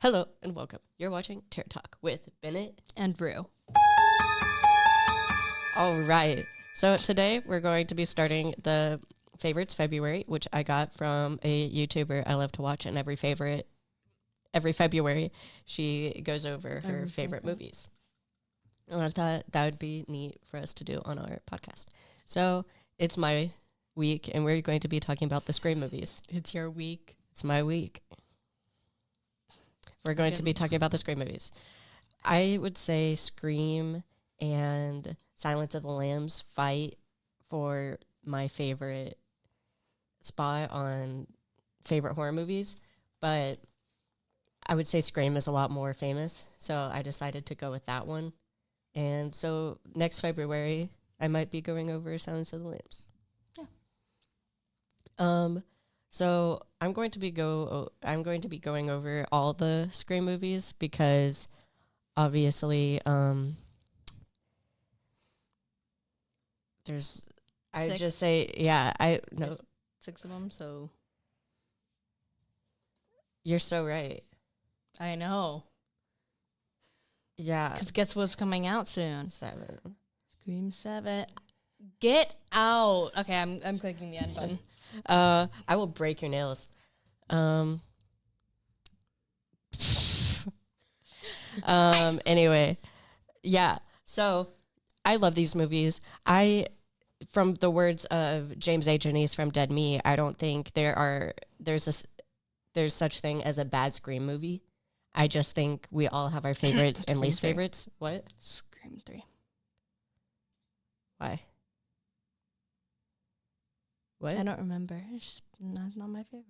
Hello and welcome. You're watching Terror Talk with Bennett and Rue. All right. So today we're going to be starting the Favorites February, which I got from a YouTuber I love to watch, and every February she goes over her favorite movies. And I thought that would be neat for us to do on our podcast. So it's my week, and we're going to be talking about the Scream movies. It's your week. It's my week. We're going to be talking about the Scream movies. I would say Scream and Silence of the Lambs fight for my favorite spot on favorite horror movies, but I would say Scream is a lot more famous, so I decided to go with that one. And so next February, I might be going over Silence of the Lambs. Yeah. So I'm going to be going over all the Scream movies because obviously there's I would just say There's 6 of them, so you're so right. I know. Yeah. Because guess what's coming out soon? 7. Scream 7. Get out. Okay, I'm clicking the end button. I will break your nails. Anyway, yeah. So I love these movies. From the words of James A. Janice from Dead Me, I don't think there's such thing as a bad Scream movie. I just think we all have our favorites and least favorites. What? Scream 3. Why? What? I don't remember. It's just not my favorite.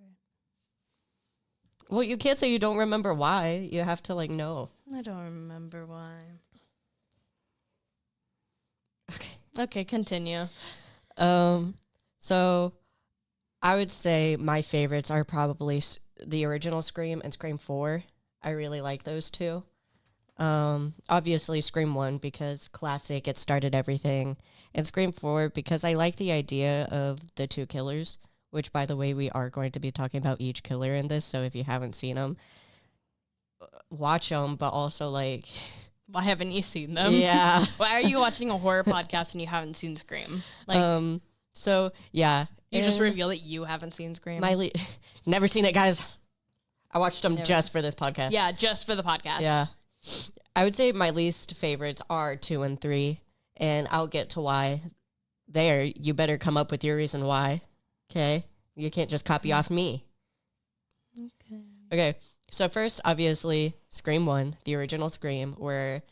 Well, you can't say you don't remember why. You have to know. I don't remember why. Okay, continue. So I would say my favorites are probably the original Scream and Scream 4. I really like those two. Obviously Scream 1 because classic, it started everything. And Scream 4 because I like the idea of the 2 killers, which, by the way, we are going to be talking about each killer in this. So if you haven't seen them, watch them, but also why haven't you seen them? Yeah. Why are you watching a horror podcast and you haven't seen Scream? So yeah. You just reveal that you haven't seen Scream. Never seen it, guys. I watched them just for this podcast. Yeah, just for the podcast. Yeah. I would say my least favorites are 2 and 3, and I'll get to why there. You better come up with your reason why. Okay? You can't just copy off me. Okay. So first, obviously, Scream 1, the original Scream, where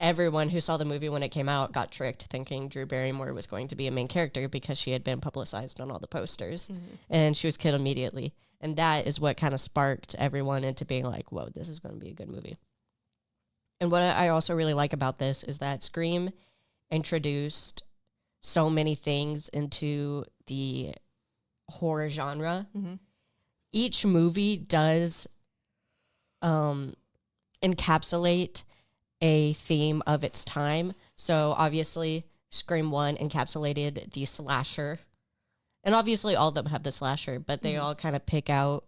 everyone who saw the movie when it came out got tricked thinking Drew Barrymore was going to be a main character because she had been publicized on all the posters, and she was killed immediately. And that is what kind of sparked everyone into being like, whoa, this is going to be a good movie. And what I also really like about this is that Scream introduced so many things into the horror genre. Mm-hmm. Each movie does encapsulate a theme of its time. So obviously Scream 1 encapsulated the slasher. And obviously all of them have the slasher, but they all kind of pick out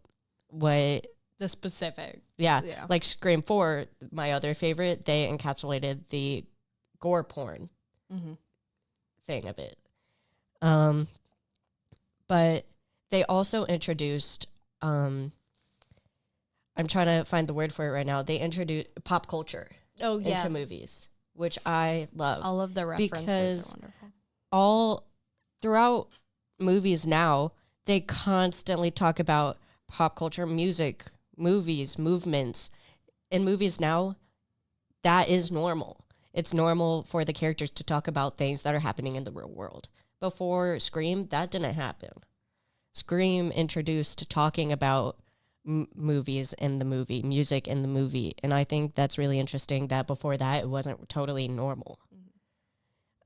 what... The specific. Yeah. Like Scream 4, my other favorite, they encapsulated the gore porn thing of it. But they also introduced... I'm trying to find the word for it right now. They introduced pop culture into movies, which I love. All of the references because are wonderful. All throughout movies now, they constantly talk about pop culture, music, movies, movements. In movies now, that is normal. It's normal for the characters to talk about things that are happening in the real world. Before Scream, that didn't happen. Scream introduced talking about movies in the movie, music in the movie. And I think that's really interesting that before that, it wasn't totally normal.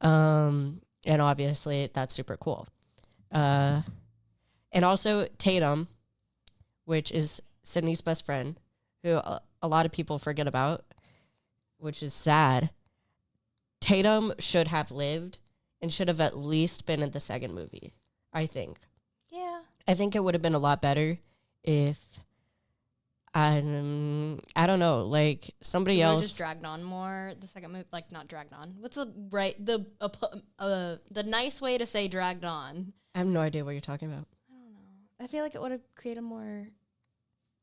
And obviously, that's super cool. And also Tatum, which is Sydney's best friend, who a lot of people forget about, which is sad. Tatum should have lived and should have at least been in the second movie, I think. Yeah. I think it would have been a lot better if I I don't know, like somebody else just dragged on more. The second movie, like not dragged on. What's the nice way to say dragged on? I have no idea what you're talking about. I don't know. I feel like it would have created more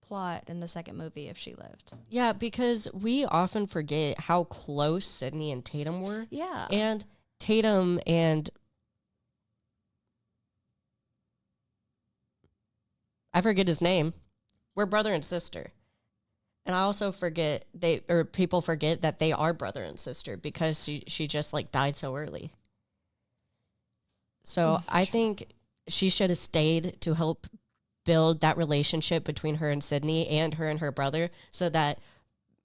plot in the second movie if she lived. Yeah, because we often forget how close Sydney and Tatum were. Yeah. And Tatum and I forget his name. We're brother and sister. And I also forget people forget that they are brother and sister because she just like died so early. So I think she should have stayed to help build that relationship between her and Sydney and her brother, so that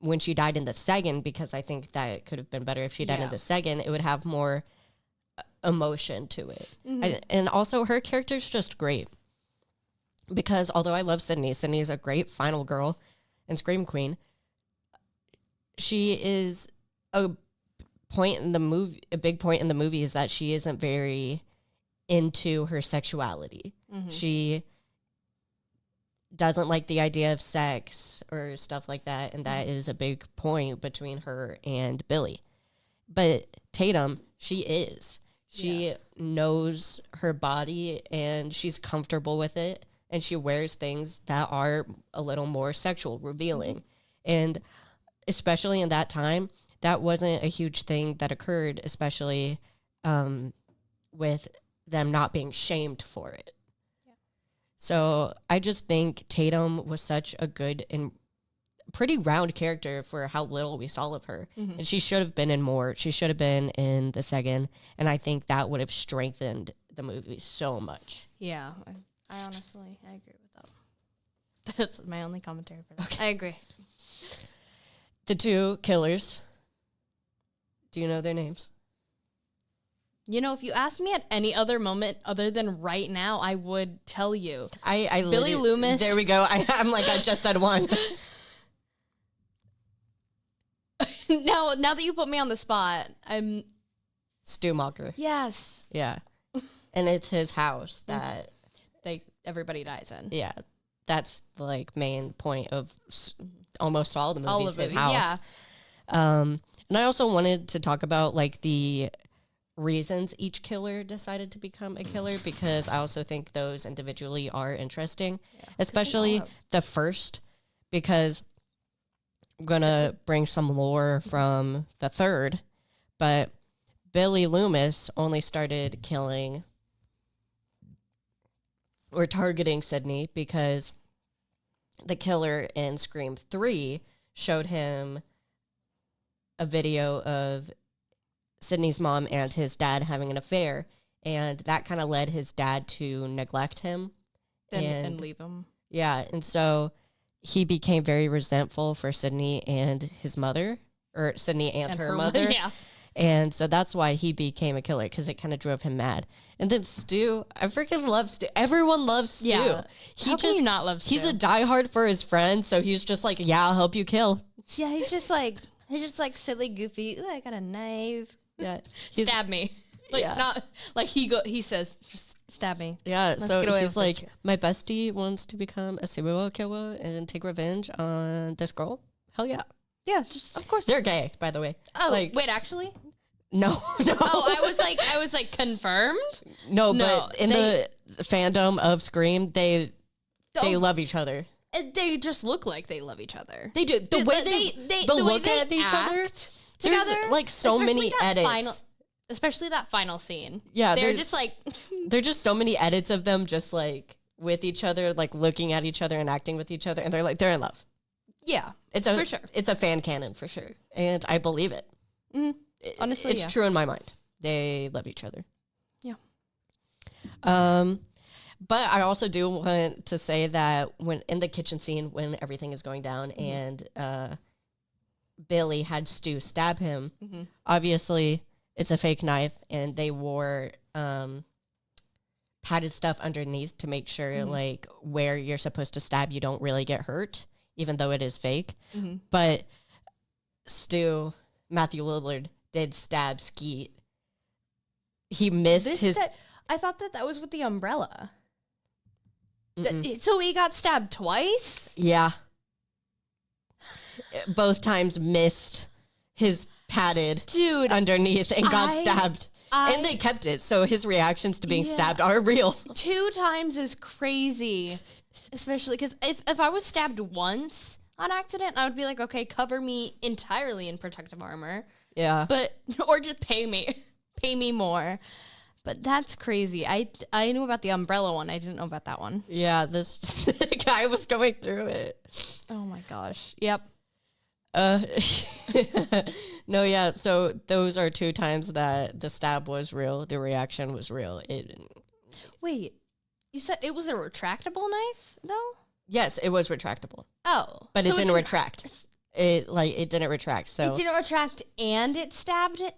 when she died in the second, because I think that it could have been better if she died in the second, it would have more emotion to it. And also her character's just great. Because although I love Sydney, Sydney's a great final girl and Scream Queen, she is a big point in the movie is that she isn't very into her sexuality. She doesn't like the idea of sex or stuff like that, and that is a big point between her and Billy. But Tatum, she is. She knows her body and she's comfortable with it. And she wears things that are a little more sexual, revealing. And especially in that time, that wasn't a huge thing that occurred, especially with them not being shamed for it. Yeah. So I just think Tatum was such a good and pretty round character for how little we saw of her. And she should have been in more. She should have been in the second. And I think that would have strengthened the movie so much. Yeah. I agree with that. That's my only commentary for that. Okay. I agree. The two killers. Do you know their names? You know, if you asked me at any other moment other than right now, I would tell you. I Billy Loomis. There we go. I'm like, I just said one. Now that you put me on the spot, I'm... Stu Macher. Yes. Yeah. And it's his house that... everybody dies in. Yeah, that's the like main point of almost all the movies. All of his it, house. Yeah. And I also wanted to talk about like the reasons each killer decided to become a killer, because I also think those individually are interesting, especially the first, because I'm gonna bring some lore from the third, but Billy Loomis only started killing or targeting Sydney because the killer in Scream 3 showed him a video of Sydney's mom and his dad having an affair, and that kind of led his dad to neglect him and leave him. Yeah, and so he became very resentful for Sydney and his mother, or Sydney and her mother. Yeah. And so that's why he became a killer, because it kind of drove him mad. And then Stu, I freaking love Stu. Everyone loves Stu. Yeah. How can you not love Stu? He's a diehard for his friend, so he's just like, yeah, I'll help you kill. Yeah, he's just like silly, goofy. Ooh, I got a knife. Yeah, stab me. Like not like he says, just stab me. Yeah, Let's so he's like, this. My bestie wants to become a serial killer and take revenge on this girl. Hell yeah. Yeah, just of course. They're gay, by the way. Oh, like, wait, actually? No. Oh, I was like confirmed? No, but in the fandom of Scream, they love each other. They just look like they love each other. They do. The way they look at each other. There's like so many edits. Especially that final scene. Yeah, they're just like there's just so many edits of them just like with each other, like looking at each other and acting with each other, and they're in love. Yeah, for sure. It's a fan canon for sure, and I believe it. Mm-hmm. Honestly, it's true in my mind. They love each other. Yeah. But I also do want to say that when in the kitchen scene, when everything is going down, and Billy had Stu stab him, obviously it's a fake knife, and they wore padded stuff underneath to make sure like where you're supposed to stab, you don't really get hurt, even though it is fake. But Matthew Lillard did stab Skeet. He missed I thought that was with the umbrella. So he got stabbed twice? Yeah. both times missed his padded Dude, underneath and got stabbed. And they I- kept it, so his reactions to being Yeah. stabbed are real. 2 times is crazy. Especially because if I was stabbed once on accident, I would be like, okay, cover me entirely in protective armor. Yeah. But, or just pay me more. But that's crazy. I knew about the umbrella one. I didn't know about that one. Yeah, this guy was going through it. Oh my gosh. Yep. No, yeah, so those are 2 times that the stab was real, the reaction was real. Wait, you said it was a retractable knife, though? Yes, it was retractable, Oh. but so it didn't retract. It didn't retract. So It didn't retract and it stabbed it?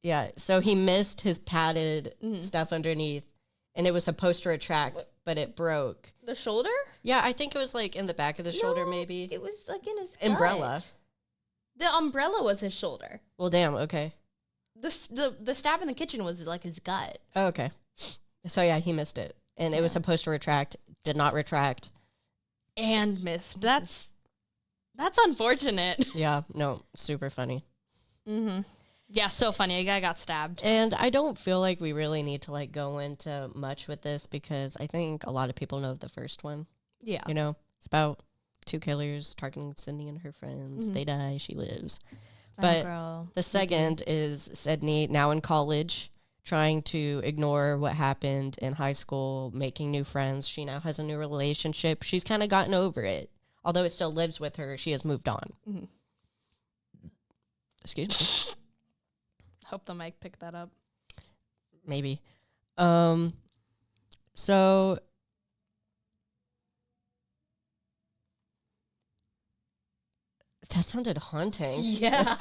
yeah, so he missed his padded stuff underneath, and it was supposed to retract, but it broke. The shoulder? Yeah, I think it was like in the back of the shoulder, No, maybe. It was like in his Umbrella. gut. The umbrella was his shoulder. Well, damn. Okay. The stab in the kitchen was like his gut. Oh, okay. So yeah, he missed it, and it was supposed to retract. Did not retract. And missed. That's unfortunate. Yeah. No. Super funny. Mm-hmm. Yeah, so funny. A guy got stabbed. And I don't feel like we really need to like go into much with this because I think a lot of people know the first one. Yeah. You know, it's about 2 killers targeting Sydney and her friends. They die, she lives. But girl. the second is Sydney, now in college, trying to ignore what happened in high school, making new friends. She now has a new relationship. She's kind of gotten over it. Although it still lives with her, she has moved on. Mm-hmm. Excuse me. Hope the mic picked that up. Maybe. So that sounded haunting. Yeah.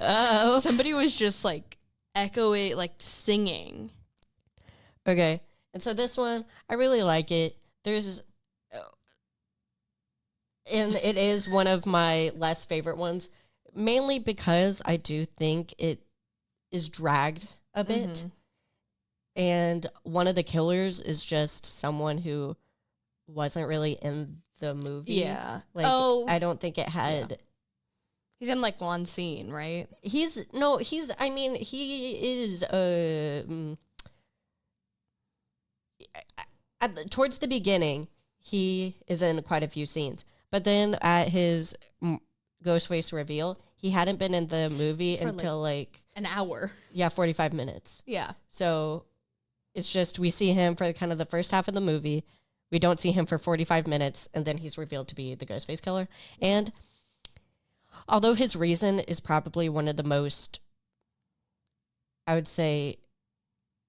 Oh. Somebody was just like echoing, like singing. Okay. And so this one, I really like it. And it is one of my less favorite ones, mainly because I do think it is dragged a bit. Mm-hmm. And one of the killers is just someone who wasn't really in the movie. Yeah. Like, I don't think it had. Yeah. He's in like one scene, right? He is, towards the beginning, he is in quite a few scenes. But then at his Ghostface reveal, he hadn't been in the movie For until like an hour. 45 minutes. Yeah. So it's just we see him for kind of the first half of the movie. We don't see him for 45 minutes, and then he's revealed to be the Ghostface killer. And although his reason is probably one of the most, I would say,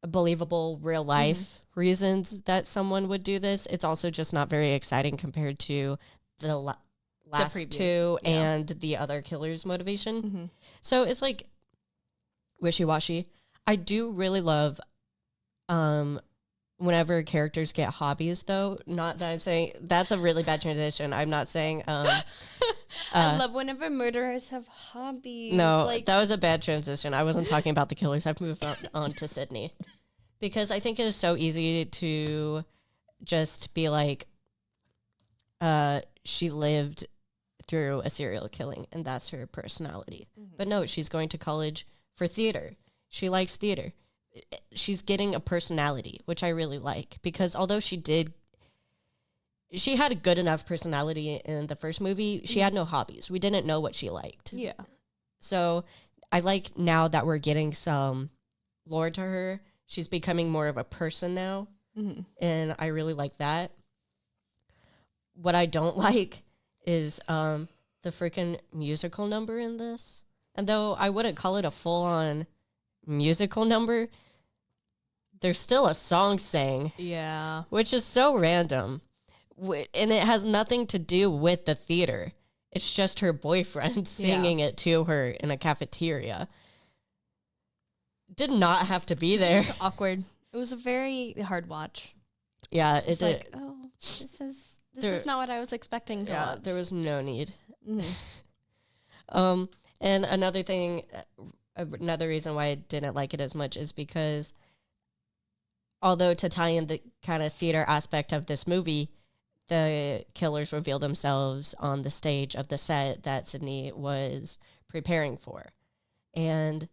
believable real life reasons that someone would do this, it's also just not very exciting compared to the last previous, 2 yeah. and the other killer's motivation. Mm-hmm. So it's like wishy-washy. I do really love whenever characters get hobbies, though. Not that I'm saying that's a really bad transition. I'm not saying I love whenever murderers have hobbies. no, like that was a bad transition. I wasn't talking about the killers. I've moved on to Sydney because I think it is so easy to just be like, she lived through a serial killing and that's her personality. But no, she's going to college for theater. She likes theater. She's getting a personality, which I really like, because although she had a good enough personality in the first movie, she had no hobbies. We didn't know what she liked. yeah. So I like now that we're getting some lore to her. She's becoming more of a person now, and I really like that. What I don't like is the freaking musical number in this. And though I wouldn't call it a full-on musical number, there's still a song sang, Yeah. which is so random. And it has nothing to do with the theater. It's just her boyfriend singing it to her in a cafeteria. Did not have to be there. It's awkward. It was a very hard watch. Yeah, it It's did. like, oh, this is There- not what I was expecting to Yeah, watch. there was no need. Mhm. And another thing, another reason why I didn't like it as much is because although to tie in the kind of theater aspect of this movie, the killers reveal themselves on the stage of the set that Sydney was preparing for. And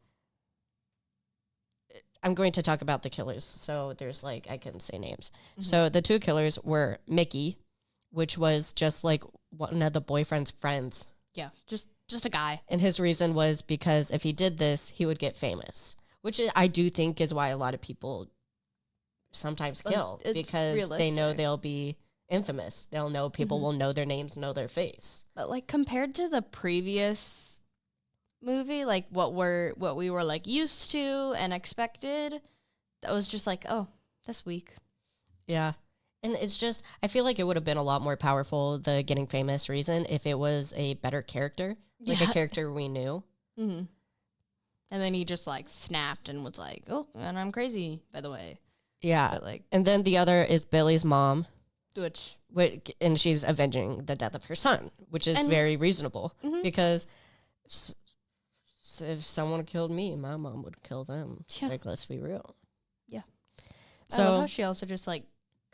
I'm going to talk about the killers. So there's like, I can say names. Mm-hmm. So the two killers were Mickey, which was just like one of the boyfriend's friends. Yeah, just a guy. And his reason was because if he did this, he would get famous, which I do think is why a lot of people sometimes kill, because realistic. They know they'll be infamous. They'll know people will know their names, know their face. But like compared to the previous movie, like what we were like used to and expected, that was just like, oh, that's weak. Yeah. And it's just, I feel like it would have been a lot more powerful, the getting famous reason, if it was a better character, like a character we knew. Mm-hmm. And then he just like snapped and was like, oh, and I'm crazy, by the way. Yeah. But, like, and then the other is Billy's mom. Which and she's avenging the death of her son, which is very reasonable, because if someone killed me, my mom would kill them. Yeah. Like, let's be real. Yeah. So I love how she also just like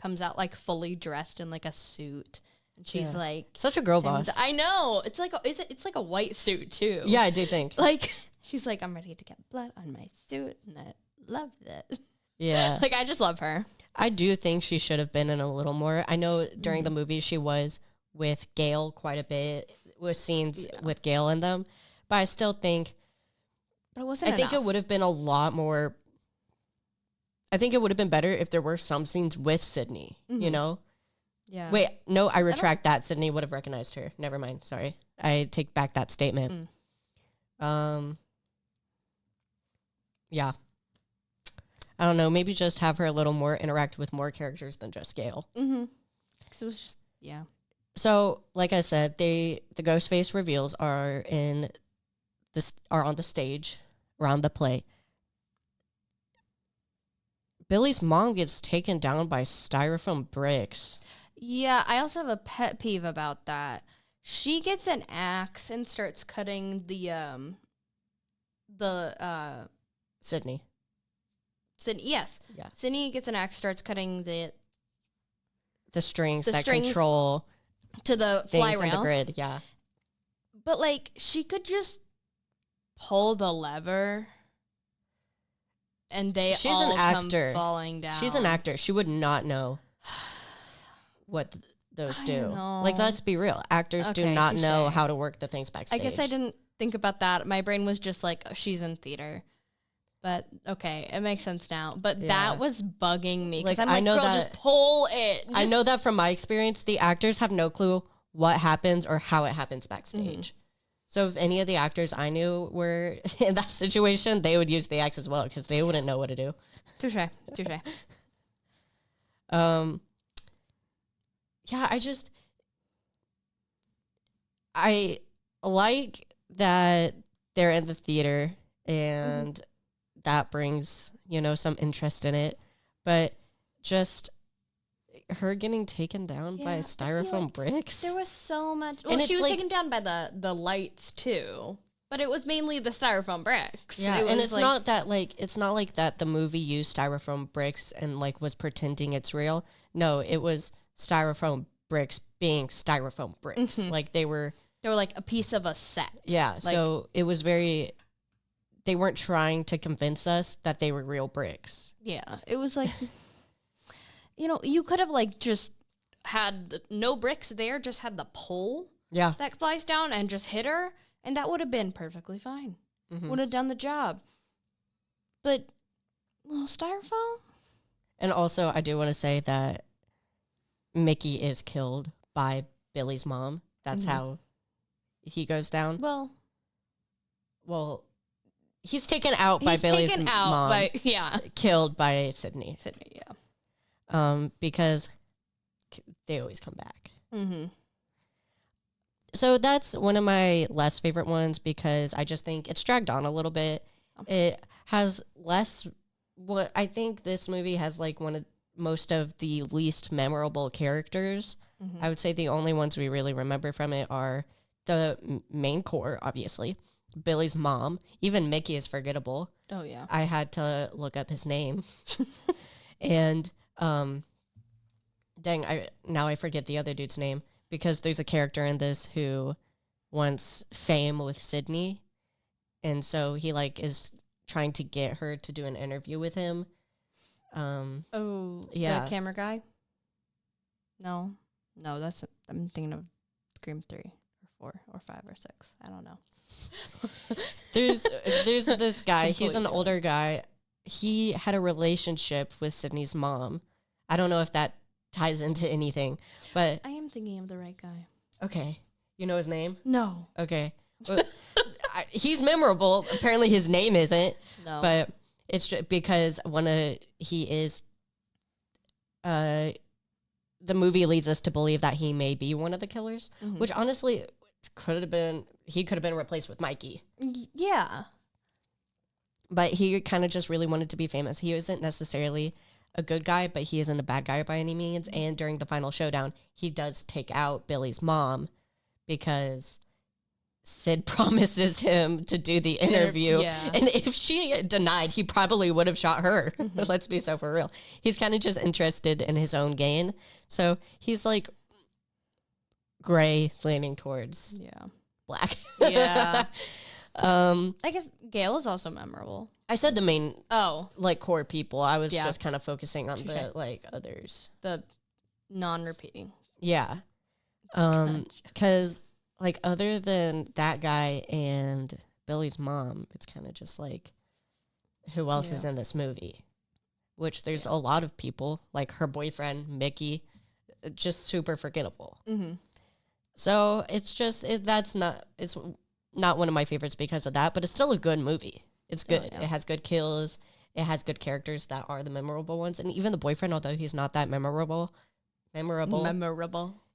comes out like fully dressed in like a suit, and she's like such a girl boss. I know. It's like it's like a white suit too. Yeah, I do think. Like she's like, I'm ready to get blood on my suit, and I love that. Yeah. Like, I just love her. I do think she should have been in a little more. I know during the movie she was with Gail quite a bit, with scenes with Gail in them, but I still think... But it wasn't I think it would have been a lot more... I think it would have been better if there were some scenes with Sydney, you know? Yeah. Wait, no, I retract that. Sydney would have recognized her. Never mind. Sorry. I take back that statement. Yeah. I don't know. Maybe just have her a little more interact with more characters than just Gail. Mm-hmm. Because it was just, yeah. So, like I said, the Ghostface reveals are on the stage around the play. Billy's mom gets taken down by styrofoam bricks. Yeah, I also have a pet peeve about that. She gets an axe and starts cutting the Sydney. Yes. Yeah. Sydney gets an axe, starts cutting the strings that control to the fly rail. In the grid, yeah. But like, she could just pull the lever, and she's all an actor. Come falling down. She's an actor. She would not know what those do. Like, let's be real. Actors do not know how to work the things backstage. I guess I didn't think about that. My brain was just like, oh, she's in theater. But, okay, it makes sense now. But that was bugging me. Because I'm like, girl, just pull it. I know that from my experience, the actors have no clue what happens or how it happens backstage. Mm-hmm. So if any of the actors I knew were in that situation, they would use the axe as well, because they wouldn't know what to do. Touche. Yeah, I like that they're in the theater and that brings, some interest in it. But just her getting taken down by styrofoam bricks. There was so much. Well, she was taken down by the lights too. But it was mainly the styrofoam bricks. Yeah, and it's not like that the movie used styrofoam bricks and like was pretending it's real. No, it was styrofoam bricks being styrofoam bricks. Mm-hmm. Like they were like a piece of a set. Yeah, so it was they weren't trying to convince us that they were real bricks. Yeah, it was like, you could have like just had no bricks there, just had the pole that flies down and just hit her, and that would have been perfectly fine. Mm-hmm. Would have done the job. But, styrofoam? And also, I do want to say that Mickey is killed by Billy's mom. That's how he goes down. Well, he's taken out by Billy's mom. Killed by Sydney. Because they always come back. Mm-hmm. So that's one of my less favorite ones, because I just think it's dragged on a little bit. It has less... What I think this movie has like most of the least memorable characters. Mm-hmm. I would say the only ones we really remember from it are the main core, obviously. Billy's mom. Even Mickey is forgettable. Oh, yeah. I had to look up his name. And Dang, now I forget the other dude's name, because there's a character in this who wants fame with Sydney, and so he like is trying to get her to do an interview with him. The camera guy. No, I'm thinking of Scream 3 or 4 or 5 or 6. I don't know. There's this guy. He's an older guy. He had a relationship with Sydney's mom. I don't know if that ties into anything, but I am thinking of the right guy. Okay. You know his name? No. Okay. Well, he's memorable. Apparently his name isn't. No. But it's just because the movie leads us to believe that he may be one of the killers, which honestly he could have been replaced with Mikey. Yeah. But he kind of just really wanted to be famous. He isn't necessarily a good guy, but he isn't a bad guy by any means. And during the final showdown, he does take out Billy's mom because Sid promises him to do the interview. Yeah. And if she denied, he probably would have shot her. Let's be so for real. He's kind of just interested in his own gain. So he's like gray leaning towards black. Yeah. I guess Gail is also memorable. I said the main like core people. I was just kind of focusing on the like others. The non-repeating. Yeah. Cuz like other than that guy and Billy's mom, it's kind of just like who else is in this movie? Which there's a lot of people, like her boyfriend, Mickey, just super forgettable. So it's just it's not one of my favorites because of that, but it's still a good movie. It's good. It has good kills. It has good characters that are the memorable ones. And even the boyfriend, although he's not that memorable,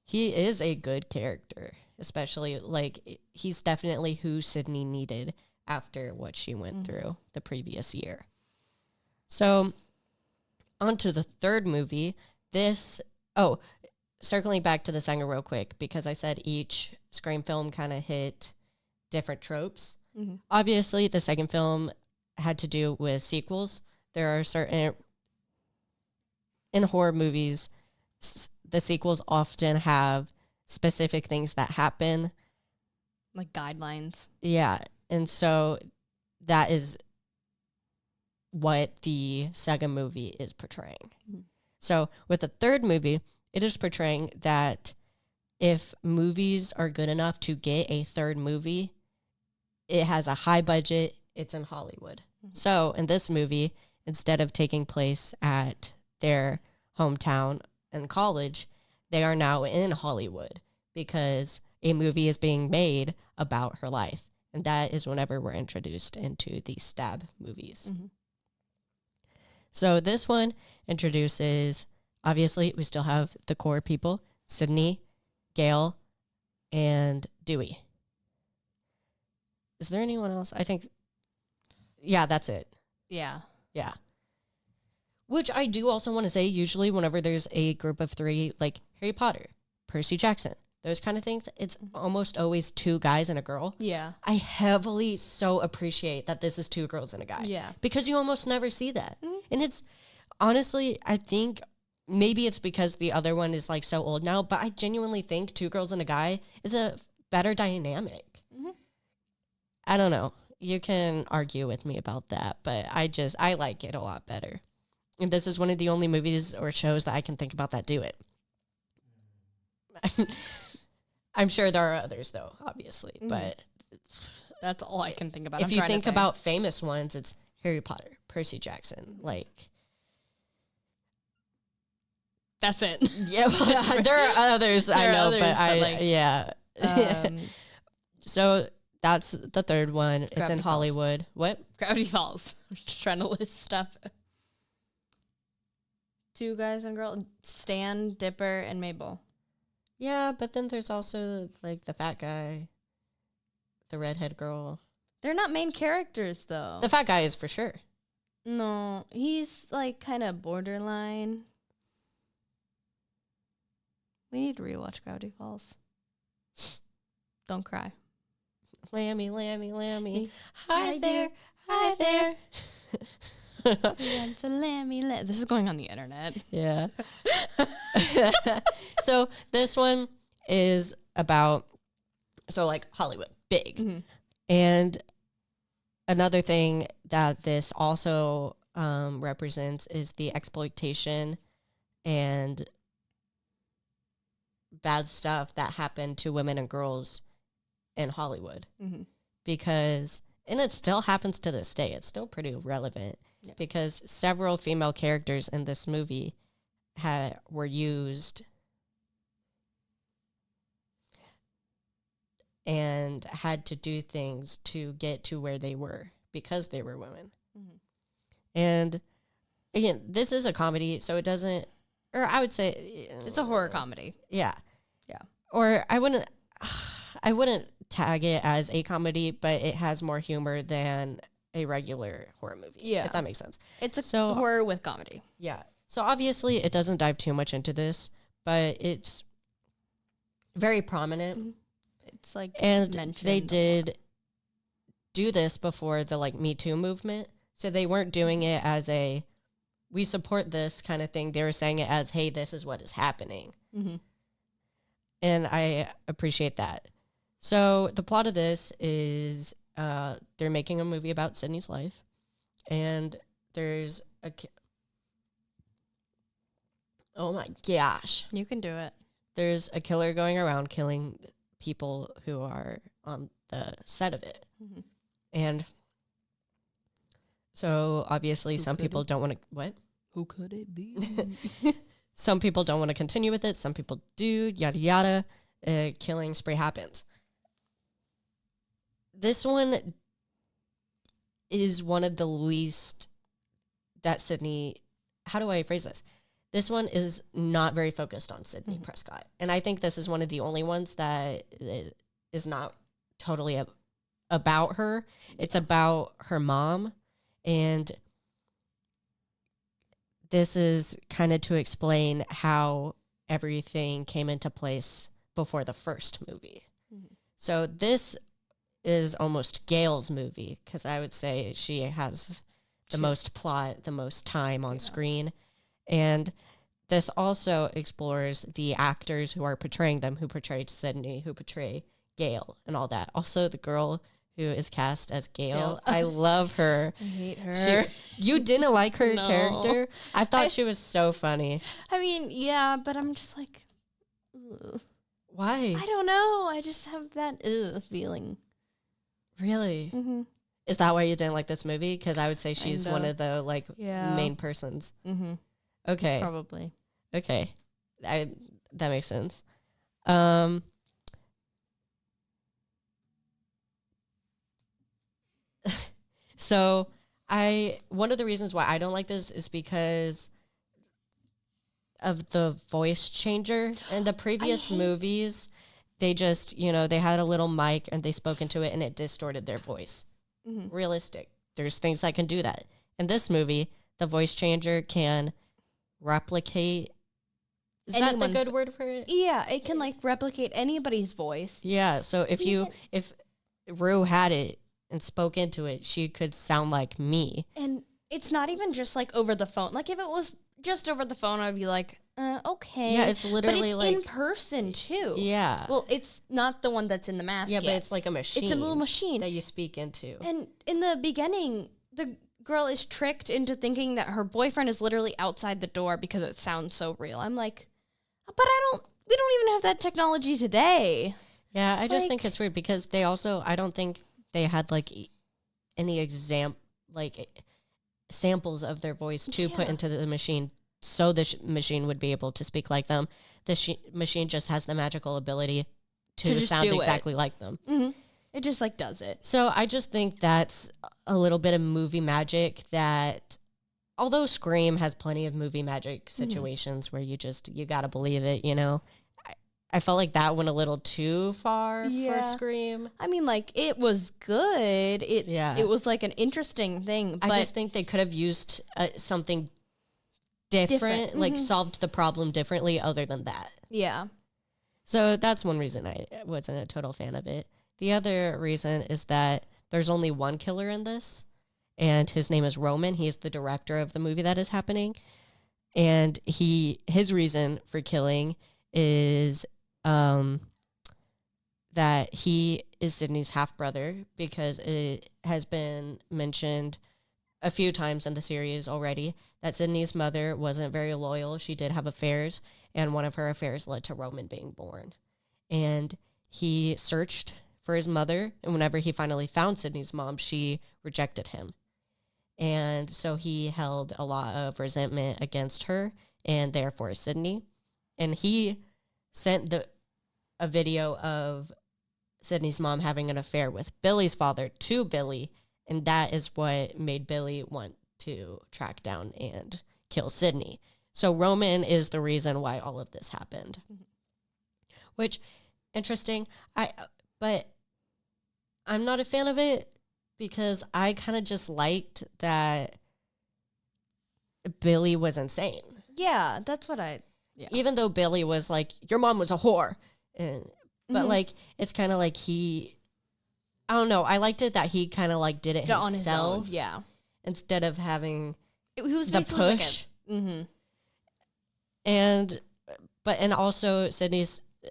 he is a good character, especially like he's definitely who Sydney needed after what she went through the previous year. So on to the third movie. Circling back to the second real quick, because I said each Scream film kind of hit different tropes. Obviously, the second film had to do with sequels. There are certain in horror movies, the sequels often have specific things that happen, like guidelines. Yeah, and so that is what the second movie is portraying. So with the third movie, it is portraying that if movies are good enough to get a third movie, it has a high budget, it's in Hollywood. So in this movie, instead of taking place at their hometown and college, they are now in Hollywood because a movie is being made about her life. And that is whenever we're introduced into the stab movies. So this one introduces, obviously, we still have the core people, Sydney, Gail, and Dewey. Is there anyone else? I think, that's it. Yeah. Which I do also want to say, usually whenever there's a group of three, like Harry Potter, Percy Jackson, those kind of things, it's almost always two guys and a girl. Yeah. I heavily so appreciate that this is two girls and a guy. Yeah. Because you almost never see that. And it's, honestly, I think maybe it's because the other one is like so old now, but I genuinely think two girls and a guy is a better dynamic. I don't know. You can argue with me about that, but I like it a lot better. And this is one of the only movies or shows that I can think about that do it. I'm sure there are others though, obviously, but that's all I can think about. If you think about famous ones, it's Harry Potter, Percy Jackson, like that's it. Yeah, there are others I know, but so that's the third one. It's in Hollywood. What? Gravity Falls. I'm just trying to list stuff. Two guys and a girl. Stan, Dipper, and Mabel. Yeah, but then there's also like the fat guy, the redhead girl. They're not main characters though. The fat guy is for sure. No, he's like kind of borderline. We need to rewatch Gravity Falls. Don't cry. Lammy, lammy, lammy. Hi there, hi there. This is going on the internet. Yeah. So this one is about, like Hollywood, big. Mm-hmm. And another thing that this also represents is the exploitation and bad stuff that happened to women and girls in Hollywood. Mm-hmm. Because, and it still happens to this day, it's still pretty relevant, because several female characters in this movie were used and had to do things to get to where they were because they were women. Mm-hmm. And again, this is a comedy, so it doesn't, or I would say it's a horror comedy. Yeah. Yeah. Or I wouldn't tag it as a comedy, but it has more humor than a regular horror movie. Yeah. If that makes sense. It's a horror with comedy. Yeah. So obviously it doesn't dive too much into this, but it's very prominent. Mm-hmm. It's like, and they did do this before the like Me Too movement. So they weren't doing it as a, we support this kind of thing. They were saying it as, hey, this is what is happening. Mm-hmm. And I appreciate that. So the plot of this is they're making a movie about Sydney's life. And there's oh my gosh. You can do it. There's a killer going around killing people who are on the set of it. Mm-hmm. And so obviously some people don't want to, what? Who could it be? Some people don't want to continue with it. Some people do, yada, yada. Killing spree happens. This one is one of the least that Sydney, how do I phrase this? This one is not very focused on Sydney mm-hmm. Prescott. And I think this is one of the only ones that is not totally about her. It's about her mom. And this is kind of to explain how everything came into place before the first movie. Mm-hmm. So this is almost Gail's movie, because I would say she has the most plot, the most time on screen. And this also explores the actors who are portraying them, who portrayed Sydney, who portray Gail, and all that. Also, the girl who is cast as Gail. I love her. I hate her. You didn't like her character? I thought she was so funny. I mean, yeah, but I'm just like, ugh. Why? I don't know. I just have that feeling. Really? Mm-hmm. Is that why you didn't like this movie? Because I would say she's one of the main persons. Mm-hmm. Okay. Probably. Okay. That makes sense. So one of the reasons why I don't like this is because of the voice changer. In the previous movies, they just, they had a little mic and they spoke into it and it distorted their voice. Mm-hmm. Realistic. There's things that can do that. In this movie, the voice changer can replicate. Is that the good word for it? Yeah, it can replicate anybody's voice. Yeah, so if Rue had it and spoke into it, she could sound like me. And it's not even just over the phone. If it was just over the phone, I'd be like, okay. Yeah, it's literally but it's in person too. Yeah. Well, it's not the one that's in the mask. Yeah, but it's like a machine. It's a little machine that you speak into. And in the beginning, the girl is tricked into thinking that her boyfriend is literally outside the door because it sounds so real. I'm like, but we don't even have that technology today. Yeah, I just think it's weird because they also, I don't think they had any samples of their voice to put into the machine so the machine would be able to speak like them. The machine just has the magical ability to sound exactly like them. Mm-hmm. It just does it. So I just think that's a little bit of movie magic that, although Scream has plenty of movie magic situations where you gotta believe it, I felt like that went a little too far for Scream. I mean, it was good. It was an interesting thing. But I just think they could have used something different. Mm-hmm. Solved the problem differently other than that. Yeah. So that's one reason I wasn't a total fan of it. The other reason is that there's only one killer in this, and his name is Roman. He is the director of the movie that is happening. And his reason for killing is that he is Sydney's half-brother, because it has been mentioned a few times in the series already that Sydney's mother wasn't very loyal. She did have affairs, and one of her affairs led to Roman being born. And he searched for his mother, and whenever he finally found Sydney's mom, she rejected him. And so he held a lot of resentment against her and therefore Sydney. And he sent a video of Sydney's mom having an affair with Billy's father to Billy, and that is what made Billy want to track down and kill Sydney. So Roman is the reason why all of this happened. Mm-hmm. Which, interesting. But I'm not a fan of it, because I kind of just liked that Billy was insane. Yeah, that's what Even though Billy was like, your mom was a whore. But, like, it's kind of like I don't know. I liked it that he kind of, like, did it himself. On his own, yeah. Instead of having he was the push. And also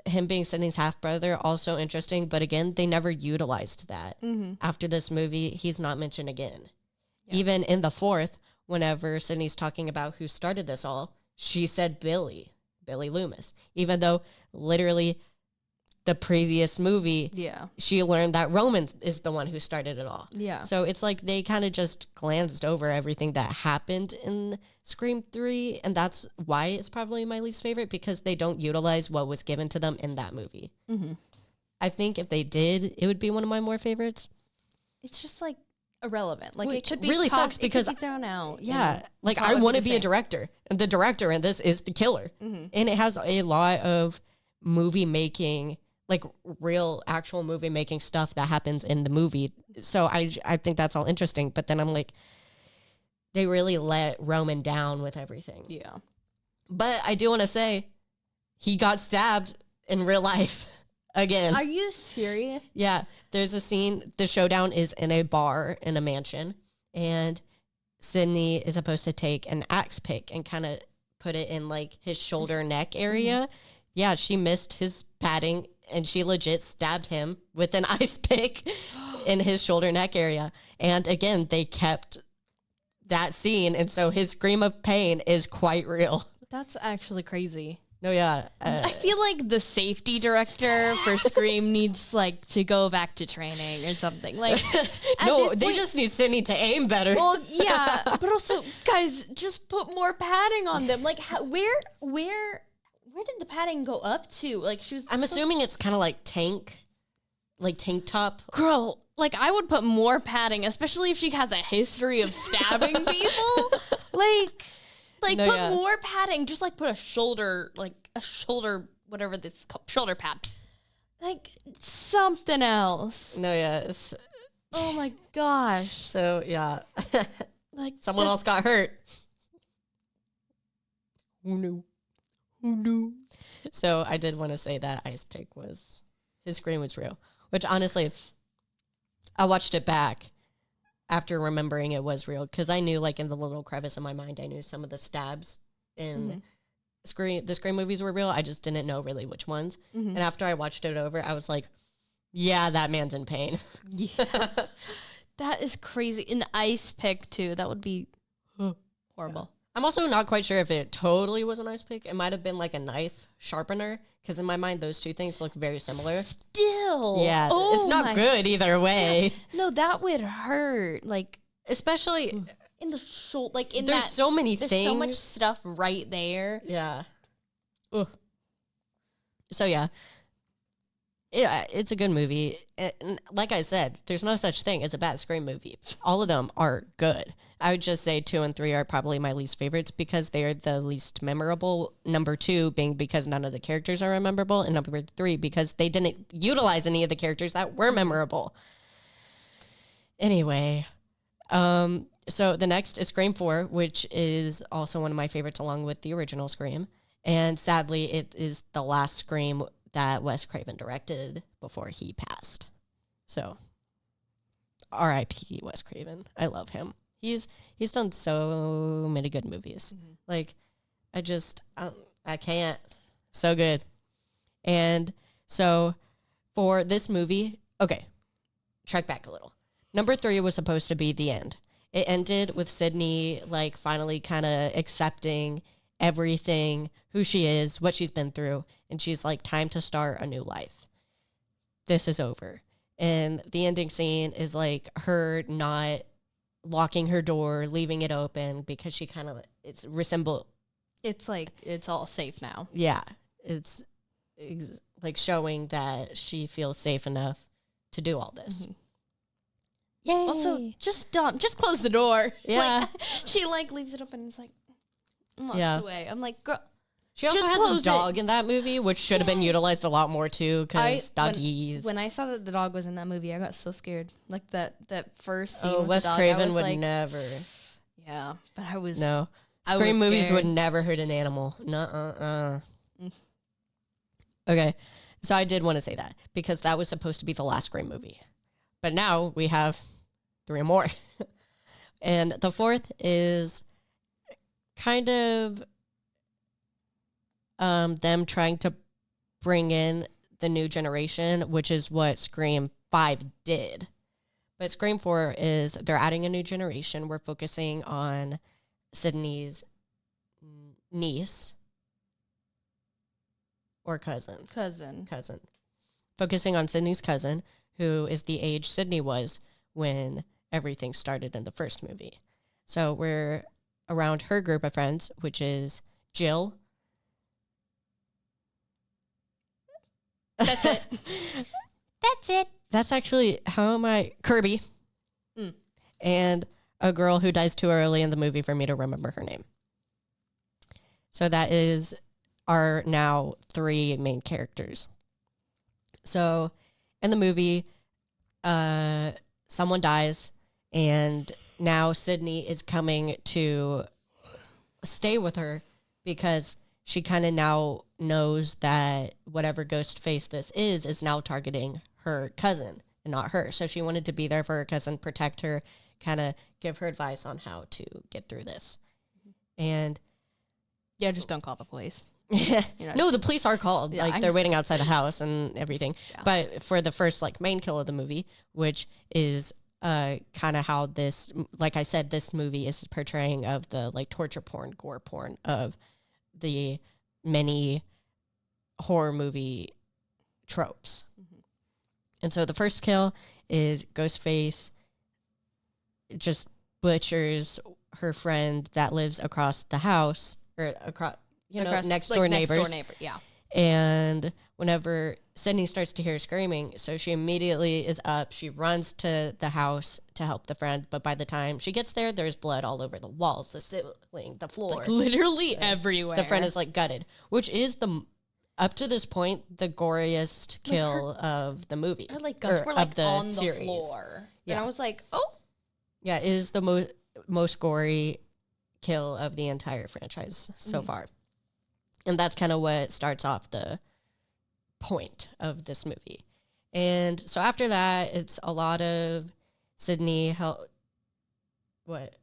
him being Sydney's half-brother, also interesting. But again, they never utilized that. Mm-hmm. After this movie, he's not mentioned again. Yeah. Even in the fourth, whenever Sydney's talking about who started this all, she said Billy Loomis. Even though literally the previous movie, she learned that Roman is the one who started it all. Yeah. So it's like they kind of just glanced over everything that happened in Scream 3, and that's why it's probably my least favorite, because they don't utilize what was given to them in that movie. Mm-hmm. I think if they did, it would be one of my more favorites. It's just like irrelevant. Like, it could be really sucks because it could be thrown out. Yeah. Like, I want to be a director, and the director in this is the killer. Mm-hmm. And it has a lot of movie making, like real actual movie making stuff that happens in the movie. So I think that's all interesting. But then I'm like, they really let Roman down with everything. Yeah. But I do want to say, he got stabbed in real life again. Are you serious? Yeah. There's a scene, the showdown is in a bar in a mansion, and Sydney is supposed to take an axe pick and kind of put it in like his shoulder neck area. Mm-hmm. Yeah, she missed his padding, and she legit stabbed him with an ice pick in his shoulder neck area. And again, they kept that scene, and so his scream of pain is quite real. That's actually crazy. No, yeah. I feel like the safety director for Scream needs like to go back to training or something. Like, no, they just need Sydney to aim better. Well, yeah, but also, guys, just put more padding on them. Like, where did the padding go up to? Like, she was. I'm assuming it's kind of like tank top. Girl, like, I would put more padding, especially if she has a history of stabbing people. Like, no, put more padding. Just, like, put a shoulder, whatever this called, shoulder pad. Like, something else. No, yes. Oh, my gosh. So, yeah. Like, someone else got hurt. Who knew? So, I did want to say that ice pick his scream was real. Which, honestly, I watched it back after remembering it was real, because I knew, like, in the little crevice in my mind, I knew some of the stabs in the Scream movies were real. I just didn't know really which ones. Mm-hmm. And after I watched it over, I was like, yeah, that man's in pain. Yeah. That is crazy. An ice pick, too. That would be horrible. Yeah. I'm also not quite sure if it totally was an ice pick. It might have been like a knife sharpener, because in my mind, those two things look very similar. Still. Yeah, it's not good either way. No, that would hurt. Like, especially in the shoulder. Like, there's so many things. There's so much stuff right there. Yeah. Ugh. So, yeah. Yeah, it's a good movie. And like I said, there's no such thing as a bad Scream movie. All of them are good. I would just say 2 and 3 are probably my least favorites, because they are the least memorable. Number 2 being because none of the characters are memorable, and number 3 because they didn't utilize any of the characters that were memorable. Anyway, so the next is Scream 4, which is also one of my favorites along with the original Scream. And sadly, it is the last Scream that Wes Craven directed before he passed. So R.I.P. Wes Craven. I love him. He's done so many good movies. Mm-hmm. Like, I can't. So good. And so for this movie, okay, track back a little. Number 3 was supposed to be the end. It ended with Sydney, like, finally kind of accepting everything, who she is, what she's been through, and she's like, time to start a new life. This is over. And the ending scene is like her not locking her door, leaving it open because she kind of, it's like it's all safe now. Yeah. It's like showing that she feels safe enough to do all this. Mm-hmm. Yay. Also, just close the door. Yeah. Like, she like leaves it open and it's like, walks away. I'm like, girl. She also has a dog in that movie, which should have been utilized a lot more too, because doggies. When I saw that the dog was in that movie, I got so scared. Like that first scene. Oh, Wes Craven would never. Yeah, but I was. No. Scream movies would never hurt an animal. Nuh-uh. Okay, so I did want to say that, because that was supposed to be the last Scream movie. But now we have 3 more. And the 4th is kind of them trying to bring in the new generation, which is what Scream 5 did. But Scream 4 is they're adding a new generation. We're focusing on Sydney's niece or cousin. Focusing on Sydney's cousin, who is the age Sydney was when everything started in the first movie. So we're around her group of friends, which is Jill. That's it. That's it. That's actually, Kirby. And a girl who dies too early in the movie for me to remember her name. So that is our now 3 main characters. So in the movie, someone dies, and now Sydney is coming to stay with her because she kind of now knows that whatever ghost face this is now targeting her cousin and not her. So she wanted to be there for her cousin, protect her, kind of give her advice on how to get through this. And yeah, just don't call the police. No, the police are called. Yeah, like, they're waiting outside the house and everything. Yeah. But for the first, like, main kill of the movie, which is kind of how this, like I said, this movie is portraying of the, like, torture porn, gore porn of the many horror movie tropes. Mm-hmm. And so the first kill is Ghostface just butchers her friend that lives across the house, or across, next door neighbors. Yeah. And whenever Sydney starts to hear screaming, so she immediately is up. She runs to the house to help the friend. But by the time she gets there, there's blood all over the walls, the ceiling, the floor. Like, literally everywhere. The friend is, like, gutted, which is up to this point, the goriest kill of the movie. Her, like, guts were, like, on the floor. Yeah. And I was like, oh. Yeah, it is the most gory kill of the entire franchise so far. And that's kind of what starts off the point of this movie. And so after that, it's a lot of Sydney What?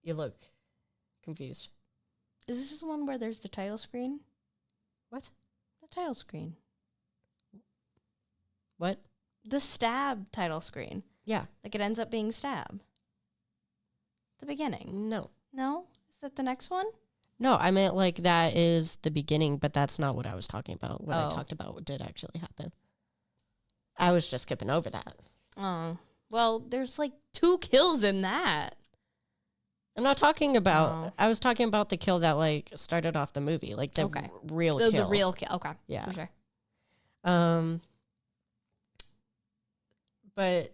You look confused. Is this the one where there's the title screen? What? The title screen. What? The stab title screen. Yeah. Like, it ends up being stab. The beginning. No. No? Is that the next one? No, I meant, like, that is the beginning, but that's not what I was talking about. What I talked about what did actually happen. I was just skipping over that. Oh. Well, there's, like, 2 kills in that. I'm not talking about... I was talking about the kill that, like, started off the movie. Like, the real kill. The real kill. Okay. Yeah. For sure. But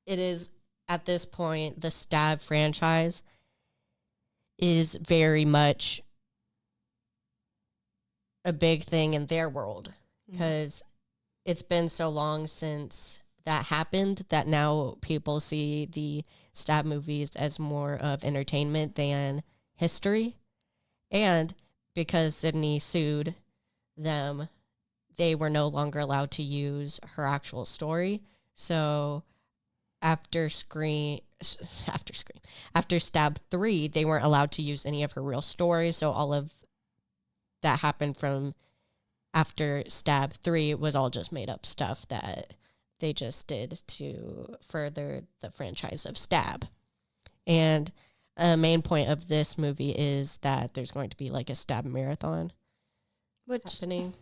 it is, at this point, the Stab franchise is very much a big thing in their world, because it's been so long since that happened that now people see the Stab movies as more of entertainment than history. And because Sydney sued them, they were no longer allowed to use her actual story. So after Stab 3, they weren't allowed to use any of her real stories. So all of that happened from after Stab 3 was all just made up stuff that they just did to further the franchise of Stab. And a main point of this movie is that there's going to be like a Stab marathon happening.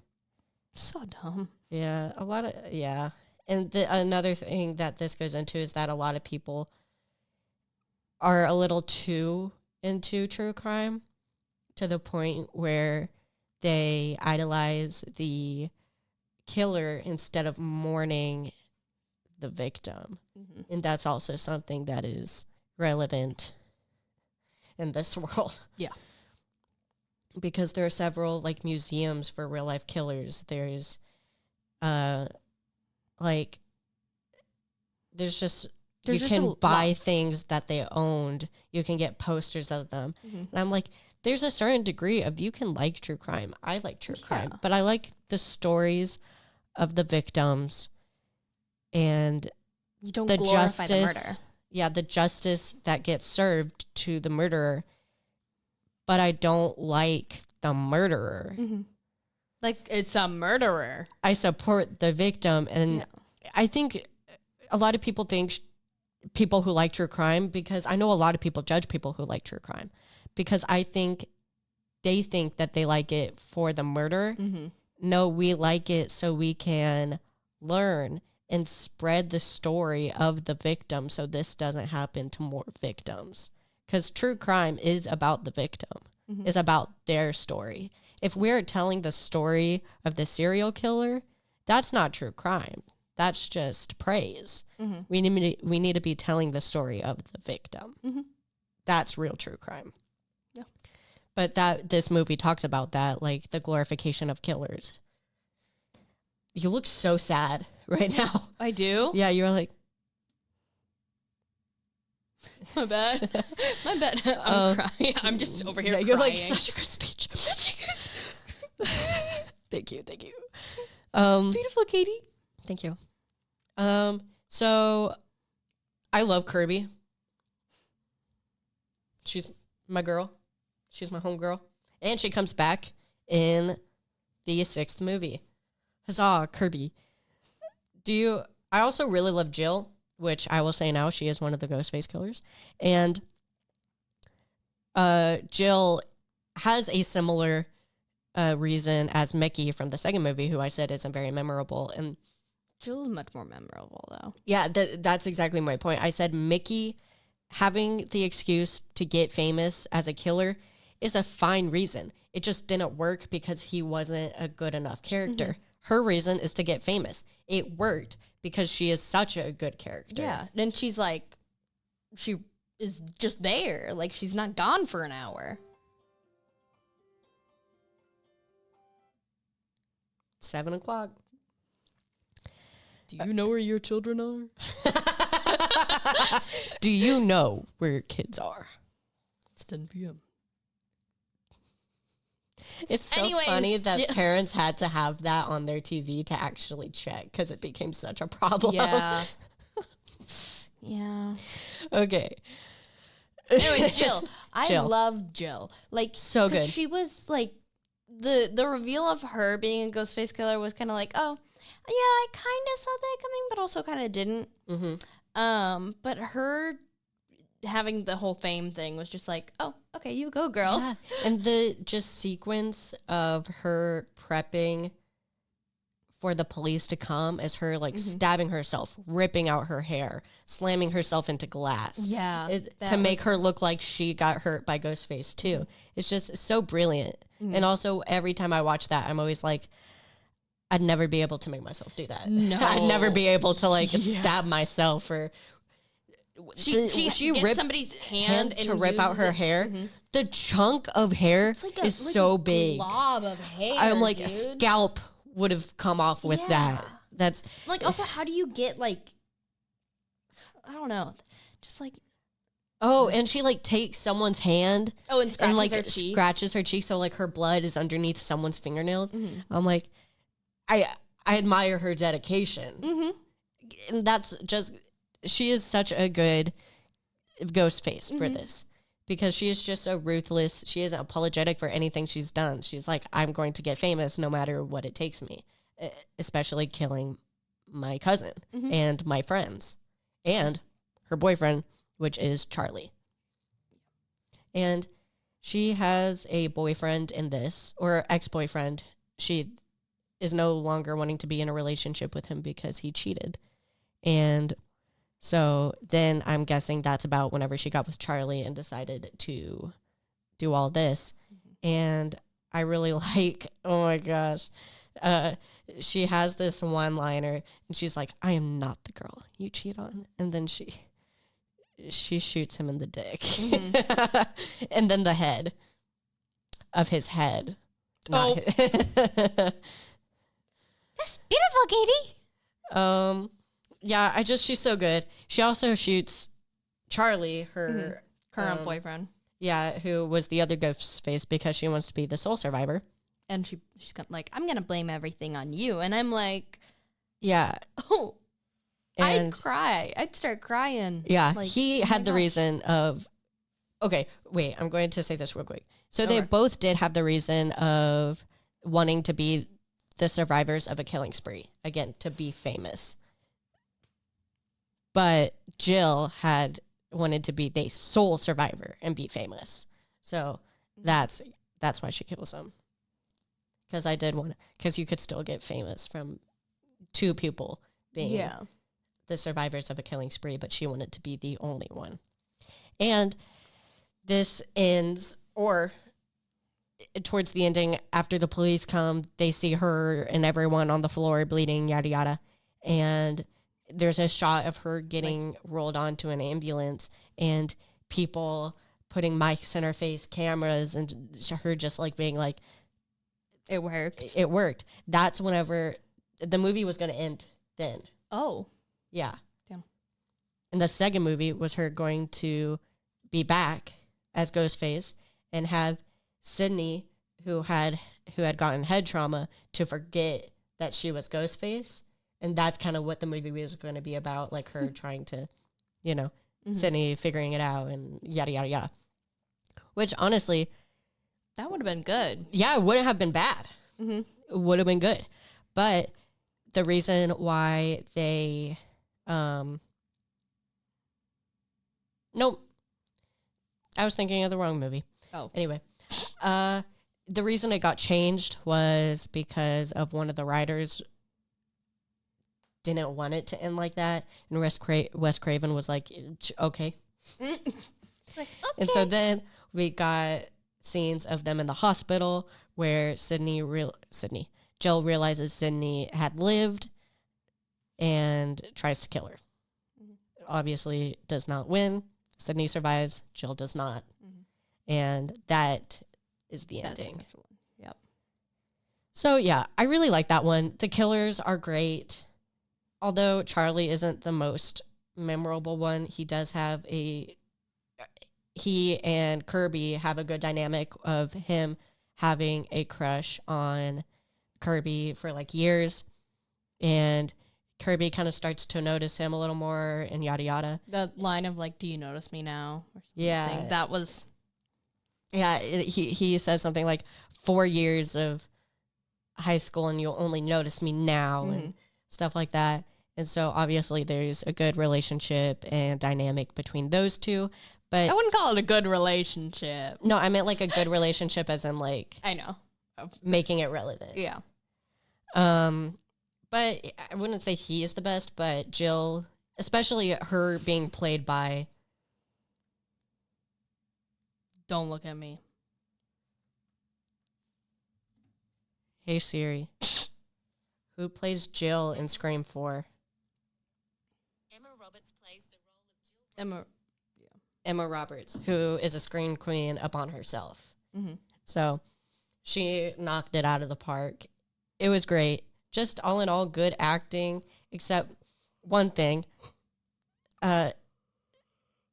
So dumb. Yeah, And another thing that this goes into is that a lot of people are a little too into true crime to the point where they idolize the killer instead of mourning the victim. Mm-hmm. And that's also something that is relevant in this world. Yeah. Because there are several like museums for real life killers. There's you can buy things that they owned. You can get posters of them. Mm-hmm. And I'm like, there's a certain degree of you can like true crime. I like true crime, but I like the stories of the victims and you don't the glorify the murder. Yeah, the justice that gets served to the murderer. But I don't like the murderer. Mm-hmm. Like, it's a murderer. I support the victim. And I think a lot of people think people who like true crime, because I know a lot of people judge people who like true crime, because I think they think that they like it for the murder. Mm-hmm. No, we like it so we can learn and spread the story of the victim so this doesn't happen to more victims. Because true crime is about the victim, is about their story. If we're telling the story of the serial killer, that's not true crime. That's just praise. Mm-hmm. We need to be telling the story of the victim. Mm-hmm. That's real true crime. Yeah. But this movie talks about that, like the glorification of killers. You look so sad right now. I do? Yeah, you're like... My bad. My bad. I'm crying. I'm just over here crying. You're like, such a good speech. Thank you. It's beautiful, Katie. Thank you. So I love Kirby. She's my girl. She's my homegirl. And she comes back in the 6th movie. Huzzah, Kirby. I also really love Jill, which I will say now, she is one of the Ghostface killers. And Jill has a similar reason as Mickey from the 2nd movie, who I said isn't very memorable. And Jill is much more memorable, though. Yeah, that's exactly my point. I said Mickey having the excuse to get famous as a killer is a fine reason. It just didn't work because he wasn't a good enough character. Mm-hmm. Her reason is to get famous. It worked because she is such a good character. Yeah, then she's like, she is just there. Like, she's not gone for an hour. 7:00. Do you know where your children are? Do you know where your kids are? It's 10 p.m. It's so funny that parents had to have that on their TV to actually check because it became such a problem. Yeah. Yeah. Okay. Anyways, Jill. I love Jill. Like, so good. She was like, the reveal of her being a Ghostface killer was kind of like, oh, yeah, I kind of saw that coming, but also kind of didn't. Mm-hmm. But her having the whole fame thing was just like, oh, okay, you go, girl. Yeah. And the just sequence of her prepping for the police to come as her like stabbing herself, ripping out her hair, slamming herself into glass. Yeah. To make her look like she got hurt by Ghostface too. It's just so brilliant. Mm-hmm. And also every time I watch that, I'm always like, I'd never be able to make myself do that. No. I'd never be able to like stab myself or... She ripped somebody's hand to rip out her hair. Mm-hmm. The chunk of hair is so big. Glob of hair. I'm like, a scalp would have come off with that. That's like, also, how do you get like, I don't know, just like, oh, and she like takes someone's hand. Oh, and scratches like her cheek. Scratches her cheek, so like her blood is underneath someone's fingernails. Mm-hmm. I'm like, I admire her dedication, and that's just. she is such a good ghost face for this because she is just so ruthless. She isn't apologetic for anything she's done. She's like, I'm going to get famous no matter what it takes me, especially killing my cousin and my friends and her boyfriend, which is Charlie. And she has a boyfriend in this, or ex-boyfriend. She is no longer wanting to be in a relationship with him because he cheated. And so then I'm guessing that's about whenever she got with Charlie and decided to do all this. And I really like, oh my gosh, she has this one-liner and she's like, I am not the girl you cheat on. And then she shoots him in the dick. And then the head of his head. That's beautiful, Katie. Yeah, she's so good. She also shoots Charlie, her current boyfriend. Yeah, who was the other ghost face because she wants to be the sole survivor. And she's like, I'm gonna blame everything on you. And I'm like, yeah. Oh, I'd cry. I'd start crying. Yeah, like, he had the reason of, okay, wait, I'm going to say this real quick. So they both did have the reason of wanting to be the survivors of a killing spree. Again, to be famous. But Jill had wanted to be the sole survivor and be famous. So that's why she kills him. Because you could still get famous from two people being the survivors of a killing spree, but she wanted to be the only one. And this ends, or towards the ending, after the police come, they see her and everyone on the floor bleeding, yada, yada. And there's a shot of her getting rolled onto an ambulance and people putting mics in her face, cameras, and her just like being like, it worked. It worked. That's whenever the movie was going to end then. Oh. Yeah. Damn. And the second movie was her going to be back as Ghostface and have Sydney, who had gotten head trauma, to forget that she was Ghostface. And that's kind of what the movie was going to be about, like her trying to, Sydney figuring it out and yada, yada, yada. Which, honestly... that would have been good. Yeah, it wouldn't have been bad. It would have been good. But the reason why they... nope. I was thinking of the wrong movie. Oh. Anyway. The reason it got changed was because of one of the writers didn't want it to end like that. And Wes Craven was like, okay. And so then we got scenes of them in the hospital where Jill realizes Sydney had lived and tries to kill her. Obviously does not win. Sydney survives. Jill does not. And that is the ending. Yep. So yeah, I really like that one. The killers are great. Although Charlie isn't the most memorable one, he and Kirby have a good dynamic of him having a crush on Kirby for like years. And Kirby kind of starts to notice him a little more and yada yada. The line of like, do you notice me now? Or something. Yeah. That was... yeah, he says something like 4 years of high school and you'll only notice me now and stuff like that. And so obviously there's a good relationship and dynamic between those two. But I wouldn't call it a good relationship. No, I meant like a good relationship as in like... I know. Making it relevant. Yeah. But I wouldn't say he is the best, but Jill, especially her being played by... Don't look at me. Hey Siri. Who plays Jill in Scream 4? Emma Roberts plays the role of Jill. Emma Roberts, who is a screen queen upon herself. So she knocked it out of the park. It was great. Just all in all, good acting, except one thing. I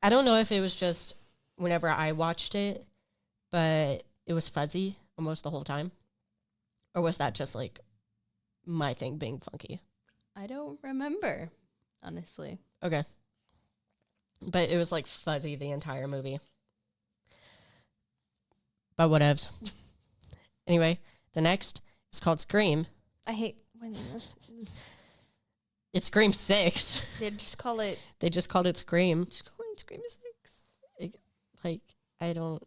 don't know if it was just whenever I watched it, but it was fuzzy almost the whole time. Or was that just like my thing being funky? I don't remember, honestly. Okay. But it was like fuzzy the entire movie. But whatevs. Anyway, the next is called Scream. I hate when It's Scream 6. they just call it. They just called it Scream. Just call it Scream 6. I don't.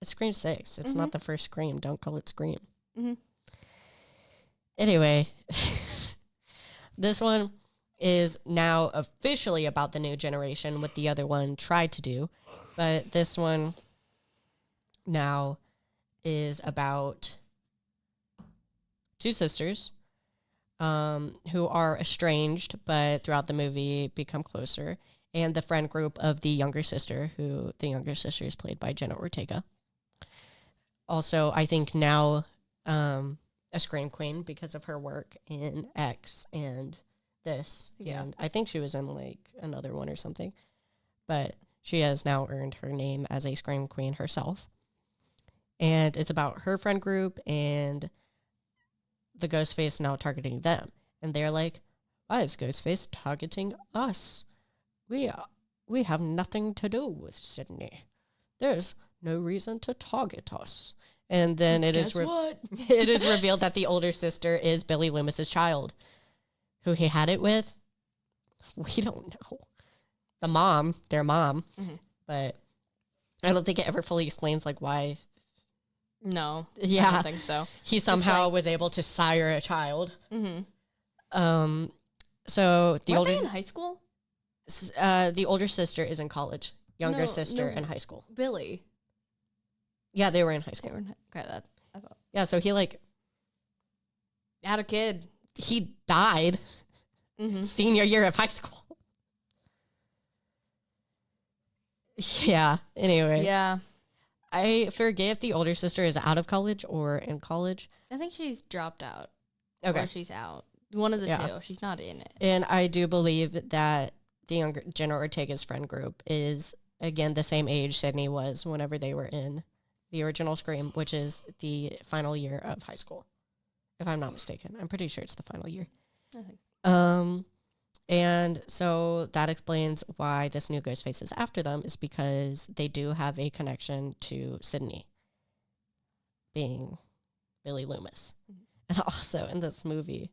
It's Scream 6. It's not the first Scream. Don't call it Scream. Mm-hmm. Anyway, this one is now officially about the new generation, what the other one tried to do. But this one now is about two sisters who are estranged, but throughout the movie become closer. And the friend group of the younger sister, who the younger sister is played by Jenna Ortega. Also, I think now a Scream Queen because of her work in X and this. Yeah. And I think she was in like another one or something. But she has now earned her name as a Scream Queen herself. And it's about her friend group and the Ghostface now targeting them. And they're like, why is Ghostface targeting us? We have nothing to do with Sydney. There's no reason to target us. And then it is it is revealed that the older sister is Billy Loomis's child. Who he had it with? We don't know. Their mom. Mm-hmm. But I don't think it ever fully explains like why. No. Yeah. I don't think so. He somehow was able to sire a child. Mm-hmm. So the Weren't they in high school? The older sister is in college. Younger sister in high school. Billy. Yeah, they were in high school. Okay, I thought. Yeah, so he had a kid. He died senior year of high school. Yeah, anyway. Yeah. I forget if the older sister is out of college or in college. I think she's dropped out. Okay. Or she's out. One of the two. She's not in it. And I do believe that the younger Jenna Ortega's friend group is, again, the same age Sydney was whenever they were in the original Scream, which is the final year of high school, if I'm not mistaken. I'm pretty sure it's the final year. I think. And so that explains why this new Ghostface is after them, is because they do have a connection to Sydney being Billy Loomis. And also in this movie,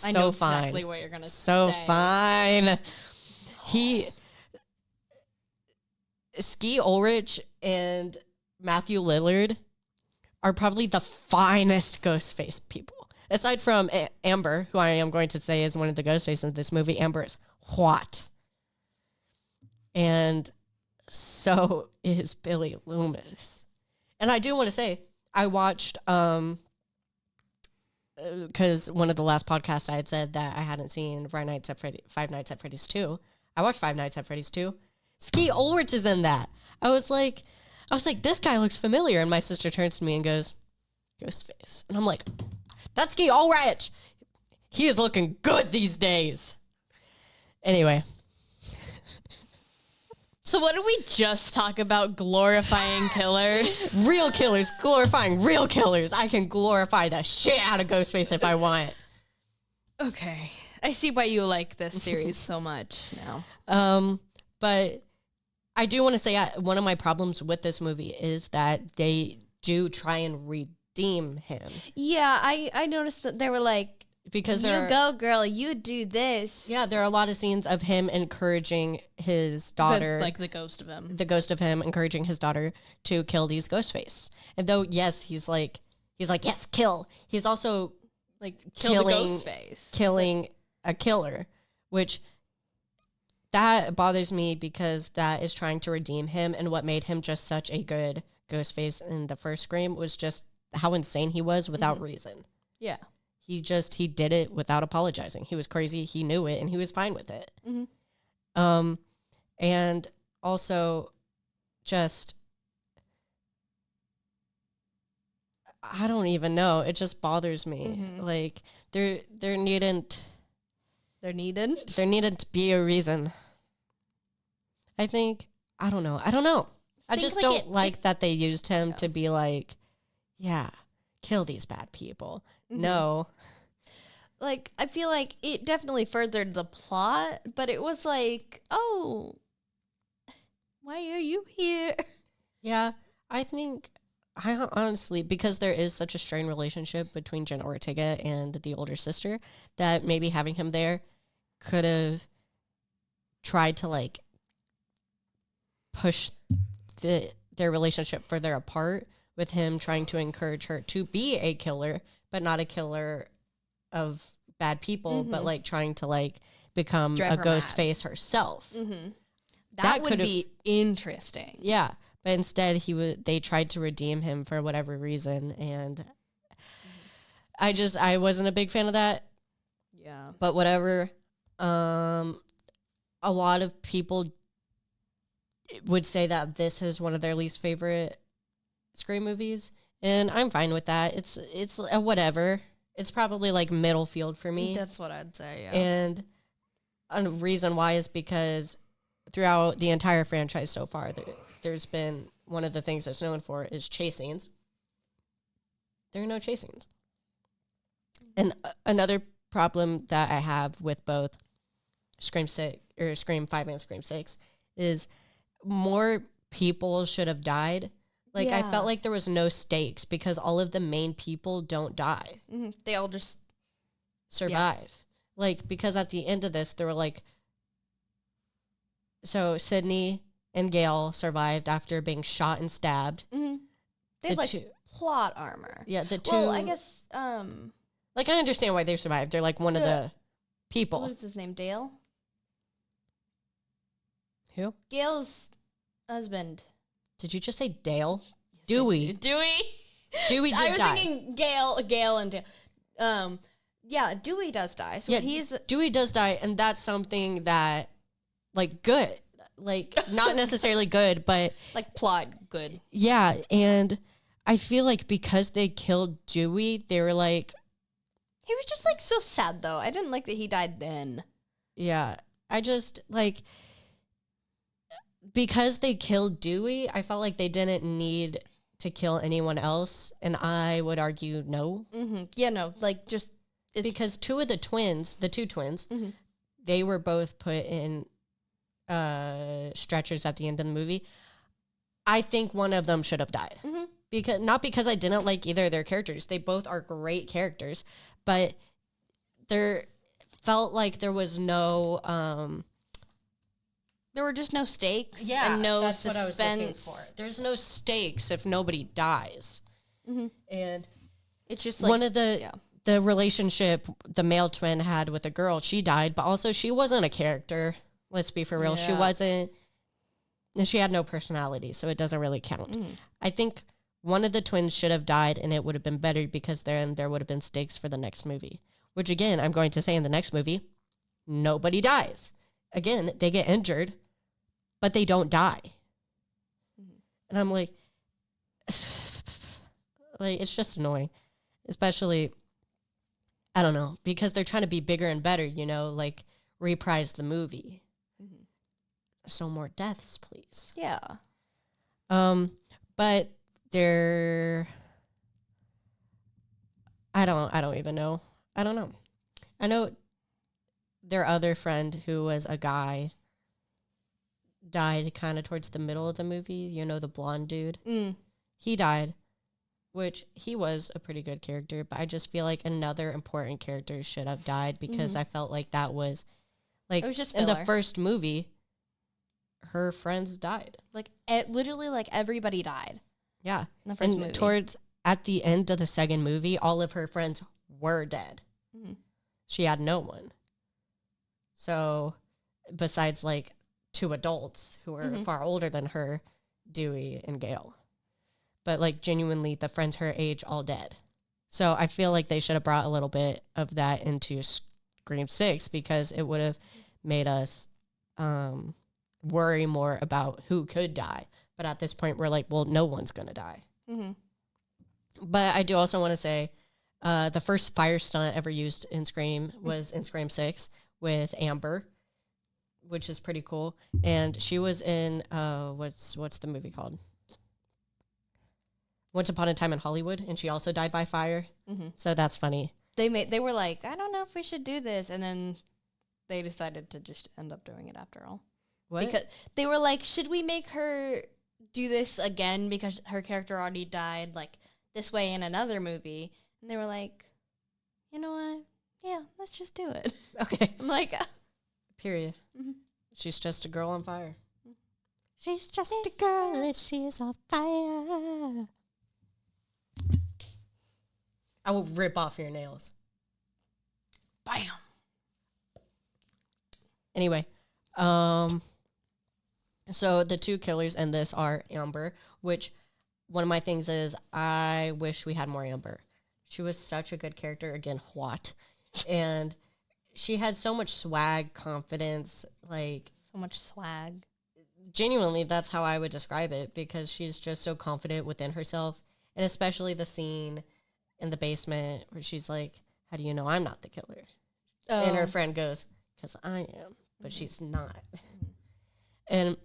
I know exactly what you're going to say. So fine. Ski Ulrich and Matthew Lillard are probably the finest Ghostface people. Aside from Amber, who I am going to say is one of the Ghostfaces in this movie, Amber is hot. And so is Billy Loomis. And I do want to say, I watched, because one of the last podcasts I had said that I hadn't seen Five Nights at Freddy's 2. I watched Five Nights at Freddy's 2. Ski Ulrich is in that. I was like, this guy looks familiar. And my sister turns to me and goes, Ghostface. And I'm like, that's Ski Ulrich. He is looking good these days. Anyway. So what did we just talk about? Glorifying killers? Real killers. Glorifying real killers. I can glorify the shit out of Ghostface if I want. Okay. I see why you like this series so much now. But I do want to say one of my problems with this movie is that they do try and redeem him. Yeah, I noticed that they were like, because you go, girl, you do this. Yeah, there are a lot of scenes of him encouraging his daughter. The ghost of him. The ghost of him encouraging his daughter to kill these Ghostface. And though, yes, he's like, yes, kill. He's also like kill the Ghostface. Killing a killer, which that bothers me because that is trying to redeem him. And what made him just such a good Ghostface in the first Scream was just how insane he was without reason. Yeah. He did it without apologizing. He was crazy. He knew it and he was fine with it. Mm-hmm. And also just, I don't even know. It just bothers me. Mm-hmm. Like there needn't to be a reason. I don't know. I just don't like that they used him to be like, yeah, kill these bad people. Mm-hmm. No. like, I feel like it definitely furthered the plot, but it was like, oh, why are you here? Yeah, I think, I honestly, because there is such a strained relationship between Jenna Ortega and the older sister, that maybe having him there could have tried to, like, push their relationship further apart, with him trying to encourage her to be a killer, but not a killer of bad people, but like trying to like become Drive a her ghost mad. face herself. That would could've- be interesting. Yeah, but instead they tried to redeem him for whatever reason, and I wasn't a big fan of that. Yeah. But whatever. A lot of people would say that this is one of their least favorite Scream movies, and I'm fine with that. It's a whatever. It's probably like middle field for me. That's what I'd say, yeah. And a reason why is because throughout the entire franchise so far, there's been one of the things that's known for is chase scenes. There are no chase scenes. And another problem that I have with both Scream 6 or Scream 5 and Scream 6 is more people should have died. Like, I felt like there was no stakes because all of the main people don't die. They all just survive. Yeah. Like, because at the end of this, there were like, so Sydney and Gail survived after being shot and stabbed. They have like plot armor. Yeah, the two. Well, I guess like, I understand why they survived. They're like one of the people. What is his name? Dale? Who? Gail's husband. Did you just say Dale? Dewey. Dewey Dewey did die. I was thinking Gail and Dale. Yeah, Dewey does die. So Dewey does die, and that's something that, like, good. Like, not necessarily good, but like plot good. Yeah, and I feel like because they killed Dewey, they were like, he was just like so sad though. I didn't like that he died then. Yeah, I just like, because they killed Dewey, I felt like they didn't need to kill anyone else, and I would argue no. Yeah, no, like just because two of the two twins, they were both put in stretchers at the end of the movie. I think one of them should have died. Not because I didn't like either of their characters. They both are great characters, but there felt like there was no there were just no stakes. Yeah, and no that's suspense. what I was looking for. There's no stakes if nobody dies. And it's just like one of the relationship the male twin had with a girl, she died, but also she wasn't a character. Let's be for real. She wasn't, and she had no personality, so it doesn't really count. I think one of the twins should have died, and it would have been better because then there would have been stakes for the next movie. Which, again, I'm going to say in the next movie, nobody dies. Again, they get injured, but they don't die. And I'm like, it's just annoying. Especially, I don't know, because they're trying to be bigger and better, you know, like reprise the movie. So more deaths, please. Yeah. But they're, I don't even know. I don't know. I know their other friend, who was a guy, died kind of towards the middle of the movie. You know, the blonde dude. He died, which he was a pretty good character, but I just feel like another important character should have died because I felt like that was, like, it was just in the filler. first movie, her friends died. Like literally, like everybody died. Yeah. In the first and movie. towards at the end of the second movie, all of her friends were dead. She had no one. So, besides like two adults who were far older than her, Dewey and Gail. But like genuinely, the friends her age all dead. So I feel like they should have brought a little bit of that into Scream 6 because it would have made us worry more about who could die. But at this point, we're like, well, no one's going to die. But I do also want to say the first fire stunt ever used in Scream was in Scream 6 with Amber, which is pretty cool. And she was in, what's the movie called? Once Upon a Time in Hollywood, and she also died by fire. So that's funny. they were like, I don't know if we should do this, and then they decided to just end up doing it after all. What? Because they were like, should we make her do this again because her character already died like this way in another movie? And they were like, you know what? Yeah, let's just do it. Okay. I'm like, Period. Mm-hmm. She's just a girl on fire. She's just a girl and she's on fire. I will rip off your nails. bam. Anyway, so the two killers in this are Amber, which one of my things is I wish we had more Amber. She was such a good character, again, hot. And she had so much swag, confidence, like... So much swag. Genuinely, that's how I would describe it, because she's just so confident within herself. And especially the scene in the basement where she's like, how do you know I'm not the killer? Oh. And her friend goes, because I am, but she's not. And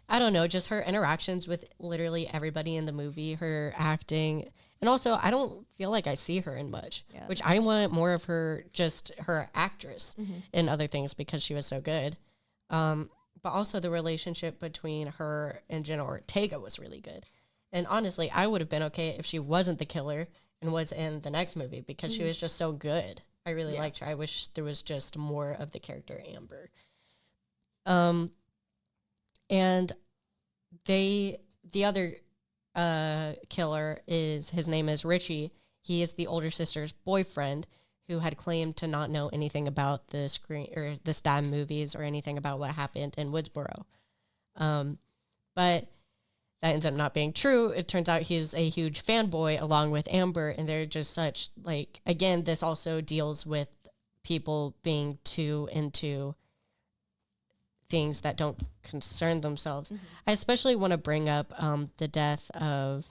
I don't know, just her interactions with literally everybody in the movie, her acting. And also, I don't feel like I see her in much, which I want more of her, just her actress in other things because she was so good. But also the relationship between her and Jenna Ortega was really good. And honestly, I would have been okay if she wasn't the killer and was in the next movie because she was just so good. I really liked her. I wish there was just more of the character Amber. And the other killer his name is Richie. He is the older sister's boyfriend who had claimed to not know anything about the stab movies or anything about what happened in Woodsboro. But that ends up not being true. It turns out he's a huge fanboy along with Amber, and they're just such, like, again, this also deals with people being too into things that don't concern themselves. I especially want to bring up the death of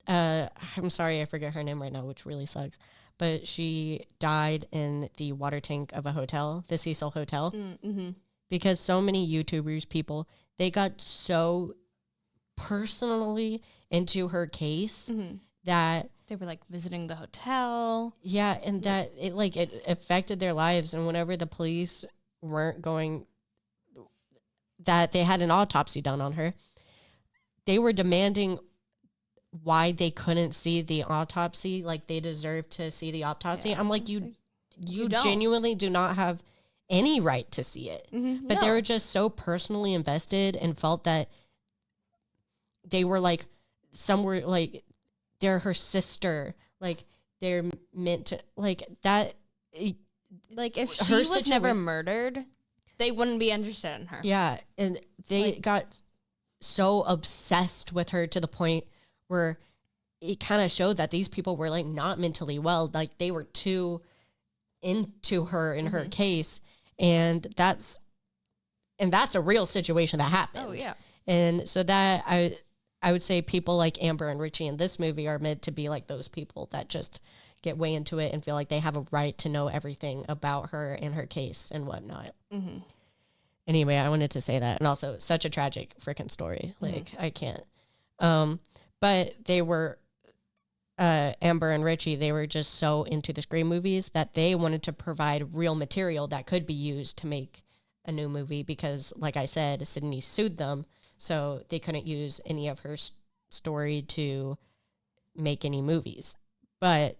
I'm sorry, I forget her name right now, which really sucks. But she died in the water tank of a hotel, the Cecil Hotel. Because so many YouTubers, people, they got so personally into her case that they were like visiting the hotel. Yeah, and that it affected their lives. And whenever the police weren't going, that they had an autopsy done on her, they were demanding why they couldn't see the autopsy. Like, they deserved to see the autopsy. I'm like, you genuinely do not have any right to see it. But they were just so personally invested and felt that they were like, some were like, they're her sister. Like, they're meant to, like, that. Like, if she was never murdered, they wouldn't be interested in her. Yeah, and they got so obsessed with her to the point where it kind of showed that these people were, like, not mentally well. Like, they were too into her in her case. And that's a real situation that happened. Oh, yeah. And so that I would say people like Amber and Richie in this movie are meant to be like those people that just get way into it and feel like they have a right to know everything about her and her case and whatnot. Anyway, I wanted to say that. And also, such a tragic freaking story. Like, I can't. But they were, Amber and Richie, they were just so into the Scream movies that they wanted to provide real material that could be used to make a new movie because, like I said, Sydney sued them, so they couldn't use any of her story to make any movies. But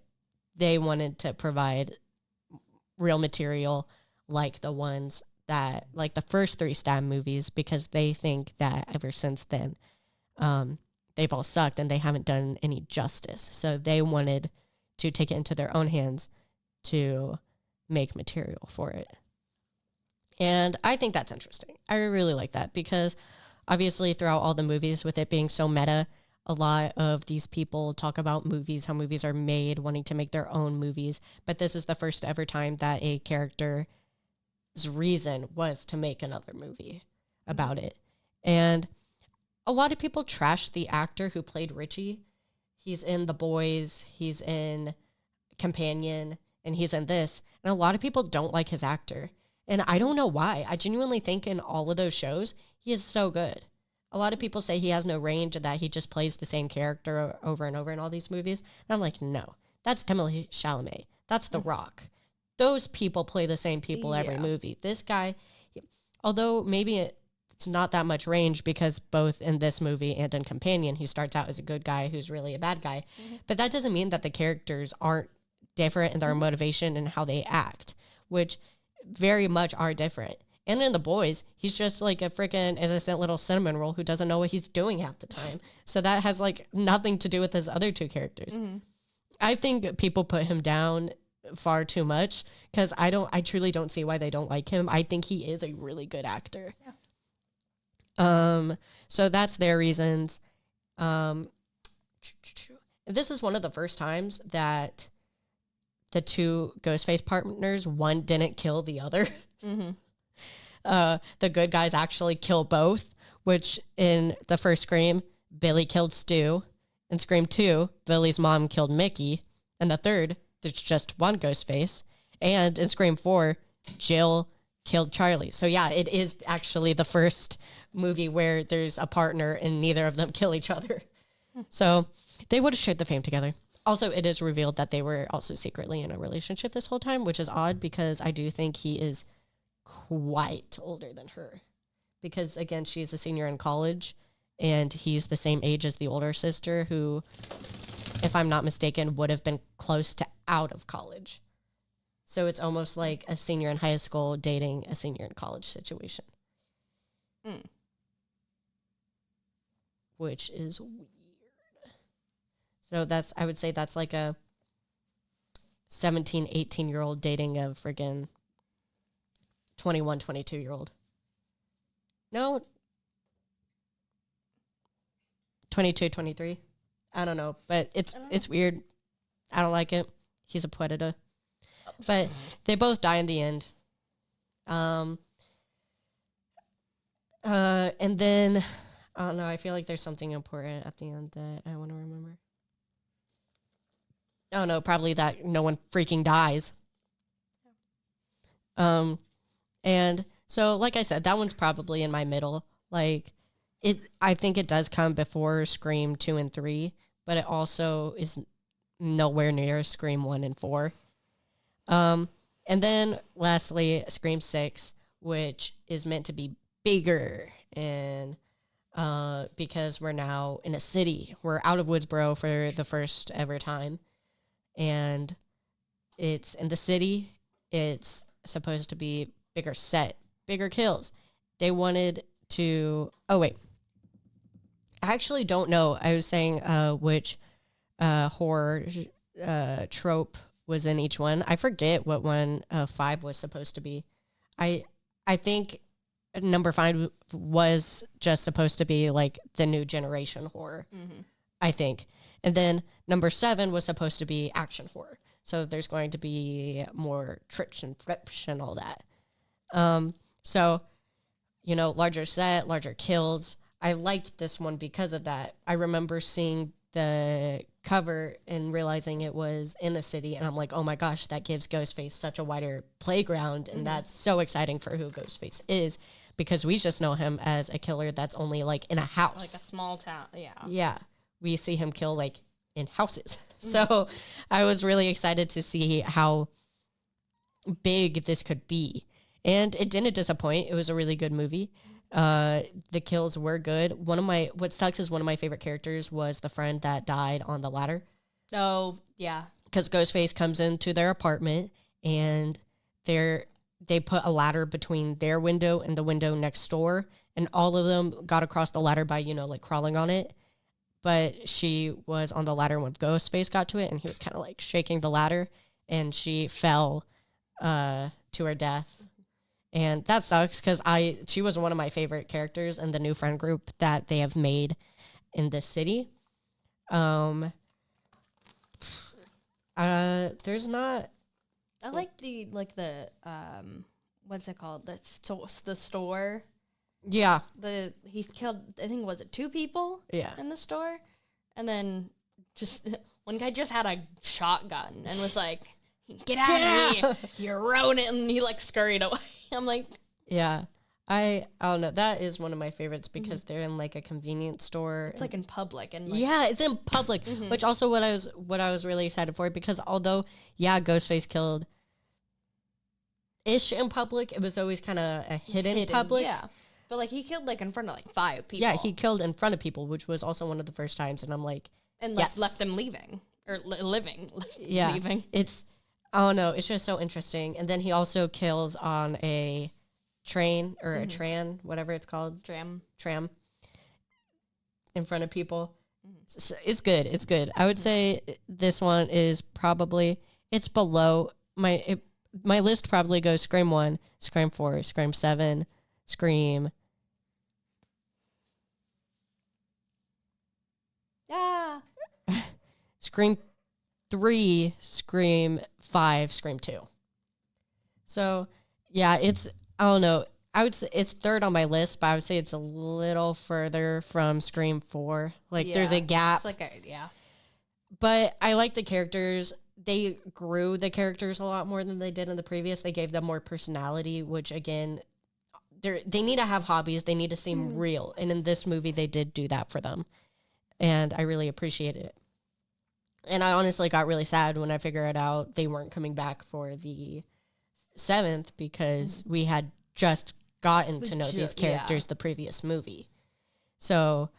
they wanted to provide real material like the ones that, like the first 3 stab movies, because they think that ever since then, they've all sucked and they haven't done any justice. So they wanted to take it into their own hands to make material for it. And I think that's interesting. I really like that because obviously throughout all the movies, with it being so meta, a lot of these people talk about movies, how movies are made, wanting to make their own movies. But this is the first ever time that a character's reason was to make another movie about it. And a lot of people trash the actor who played Richie. He's in The Boys, he's in Companion, and he's in this. And a lot of people don't like his actor. And I don't know why. I genuinely think in all of those shows, he is so good. A lot of people say he has no range and that he just plays the same character over and over in all these movies. And I'm like, no, That's Timothée Chalamet. That's The Rock. Those people play the same people every movie. This guy, although maybe it's not that much range because both in this movie and in Companion, he starts out as a good guy who's really a bad guy. But that doesn't mean that the characters aren't different in their motivation and how they act, which very much are different. And in The Boys, he's just like a freaking innocent little cinnamon roll who doesn't know what he's doing half the time. So that has like nothing to do with his other two characters. I think people put him down far too much because I truly don't see why they don't like him. I think he is a really good actor. So that's their reasons. This is one of the first times that the two Ghostface partners, one didn't kill the other. The good guys actually kill both, which in the first Scream, Billy killed Stu. In Scream 2, Billy's mom killed Mickey. And the third, there's just one Ghostface. And in Scream 4, Jill killed Charlie. So yeah, it is actually the first movie where there's a partner and neither of them kill each other. So they would have shared the fame together. Also, it is revealed that they were also secretly in a relationship this whole time, which is odd because I do think he is quite older than her. Because again, she's a senior in college and he's the same age as the older sister who, if I'm not mistaken, would have been close to out of college. So it's almost like a senior in high school dating a senior in college situation. Which is weird. So I would say that's like a 17, 18-year-old dating a friggin' 21, 22-year-old. No. 22, 23. I don't know, but it's weird. I don't like it. He's a predator. But they both die in the end. And then, I don't know, I feel like there's something important at the end that I want to remember. Oh, no, probably that no one freaking dies. And so, like I said, that one's probably in my middle. Like, I think it does come before Scream 2 and 3, but it also is nowhere near Scream 1 and 4. And then, lastly, Scream 6, which is meant to be bigger, and because we're now in a city. We're out of Woodsboro for the first ever time. And it's in the city. It's supposed to be bigger set, bigger kills. They wanted to... Oh, wait. I actually don't know. I was saying which horror trope was in each one. I forget what one 5 was supposed to be. I think number 5 was just supposed to be like the new generation horror, I think. And then number 7 was supposed to be action horror. So there's going to be more tricks and flips and all that. So, larger set, larger kills. I liked this one because of that. I remember seeing the cover and realizing it was in the city. And I'm like, oh my gosh, that gives Ghostface such a wider playground. And that's so exciting for who Ghostface is, because we just know him as a killer that's only like in a house. Like a small town. Yeah. Yeah. We see him kill like in houses. So I was really excited to see how big this could be. And it didn't disappoint. It was a really good movie. The kills were good. What sucks is one of my favorite characters was the friend that died on the ladder. Oh, yeah. Because Ghostface comes into their apartment and they put a ladder between their window and the window next door. And all of them got across the ladder by, like crawling on it. But she was on the ladder when Ghostface got to it, and he was kind of like shaking the ladder, and she fell to her death. And that sucks because she was one of my favorite characters in the new friend group that they have made in this city. There's not. I like the what's it called? The store. Yeah. He's killed, I think, was it 2 people? Yeah. In the store? And then just one guy just had a shotgun and was like, get out of me. You're ruining it. And he like scurried away. I'm like, yeah. I don't know. That is one of my favorites because they're in like a convenience store. It's like in public and like, yeah, it's in public, which also what I was really excited for because although Ghostface killed ish in public, it was always kind of a hidden public. Yeah. But like he killed like in front of like 5 people. Yeah, he killed in front of people, which was also one of the first times, and I'm like, and like left them leaving or living. Yeah, leaving. It's I don't know. It's just so interesting. And then he also kills on a train or a tran, whatever it's called, tram, in front of people. So it's good. It's good. I would say this one is probably it's below my list. Probably goes Scream 1, Scream 4, Scream 7, Scream. Yeah. Scream 3, Scream 5, Scream 2. So, yeah, I don't know. I would say it's third on my list, but I would say it's a little further from Scream 4. Like, there's a gap. It's like yeah. But I like the characters. They grew the characters a lot more than they did in the previous. They gave them more personality, which, again, they need to have hobbies. They need to seem real. And in this movie, they did do that for them. And I really appreciated it. And I honestly got really sad when I figured out they weren't coming back for the 7th because we had just gotten to know these characters the previous movie. So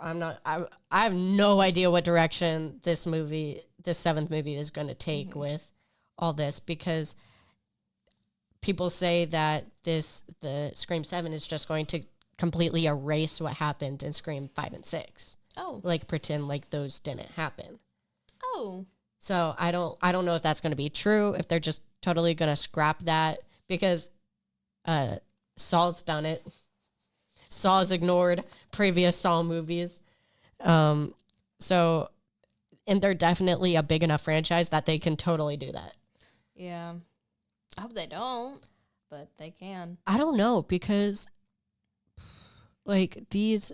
I have no idea what direction this 7th movie is going to take with all this because people say that the Scream 7 is just going to completely erase what happened in Scream 5 and 6. Oh. Like pretend like those didn't happen. Oh. So I don't know if that's going to be true, if they're just totally going to scrap that because Saw's done it. Saw's ignored previous Saw movies. So and they're definitely a big enough franchise that they can totally do that. Yeah. I hope they don't, but they can. I don't know because like these,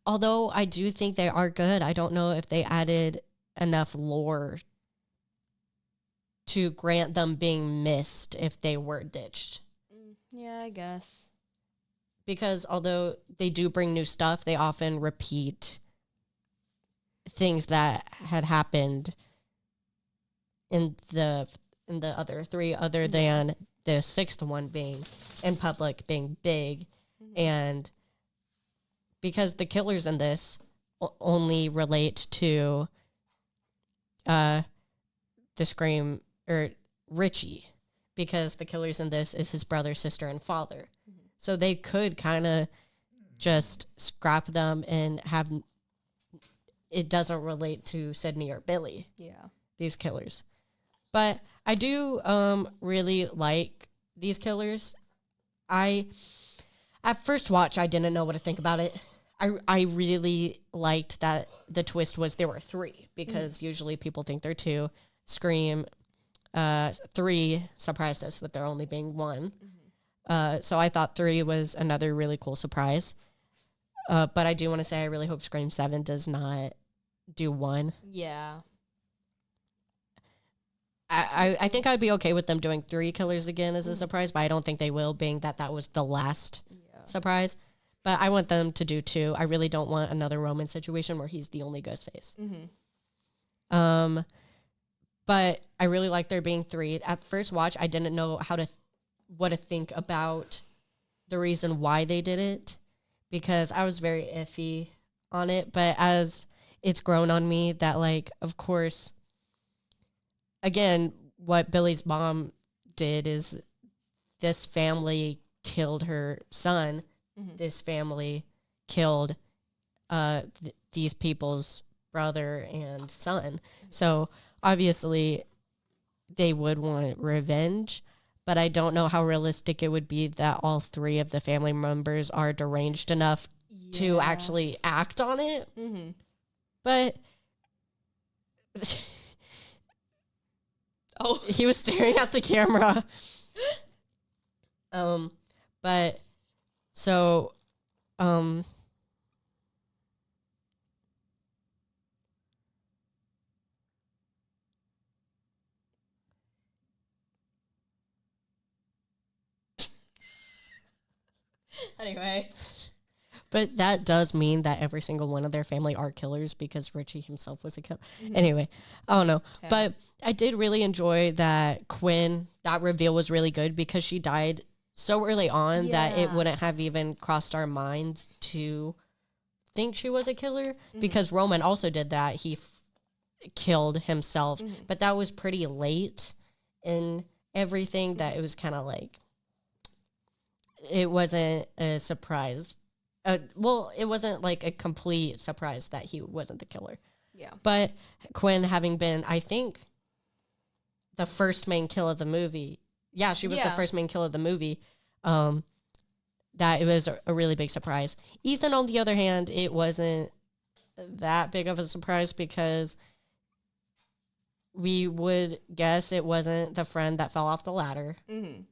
although I do think they are good, I don't know if they added enough lore to grant them being missed if they were ditched. Yeah, I guess. Because although they do bring new stuff, they often repeat things that had happened in the other 3, other than the 6th one being in public, being big. And because the killers in this only relate to the Scream or Richie, because the killers in this is his brother, sister, and father. So they could kind of just scrap them and have it doesn't relate to Sydney or Billy. Yeah. These killers. But I do really like these killers. At first watch, I didn't know what to think about it. I really liked that the twist was there were 3 because usually people think there are 2. Scream 3 surprised us with there only being 1. So I thought 3 was another really cool surprise. But I do want to say I really hope Scream 7 does not do 1. Yeah. I think I'd be okay with them doing 3 killers again as a surprise, but I don't think they will, being that was the last surprise. But I want them to do 2. I really don't want another Roman situation where he's the only Ghostface. But I really like there being 3. At first watch, I didn't know what to think about the reason why they did it because I was very iffy on it. But as it's grown on me that, like, of course, again, what Billy's mom did is this family killed her son. This family killed these people's brother and son. So obviously they would want revenge, but I don't know how realistic it would be that all 3 of the family members are deranged enough to actually act on it. But he was staring at the camera. But so Anyway. But that does mean that every single one of their family are killers because Richie himself was a killer. Mm-hmm. Anyway, I don't know. Yeah. But I did really enjoy that Quinn, that reveal was really good because she died so early on that it wouldn't have even crossed our minds to think she was a killer because Roman also did that. He killed himself, but that was pretty late in everything that it was kind of like, it wasn't a surprise. Well, it wasn't like a complete surprise that he wasn't the killer. Yeah. But Quinn having been, I think, the first main kill of the movie. Yeah, she was the first main kill of the movie. That it was a really big surprise. Ethan, on the other hand, it wasn't that big of a surprise because we would guess it wasn't the friend that fell off the ladder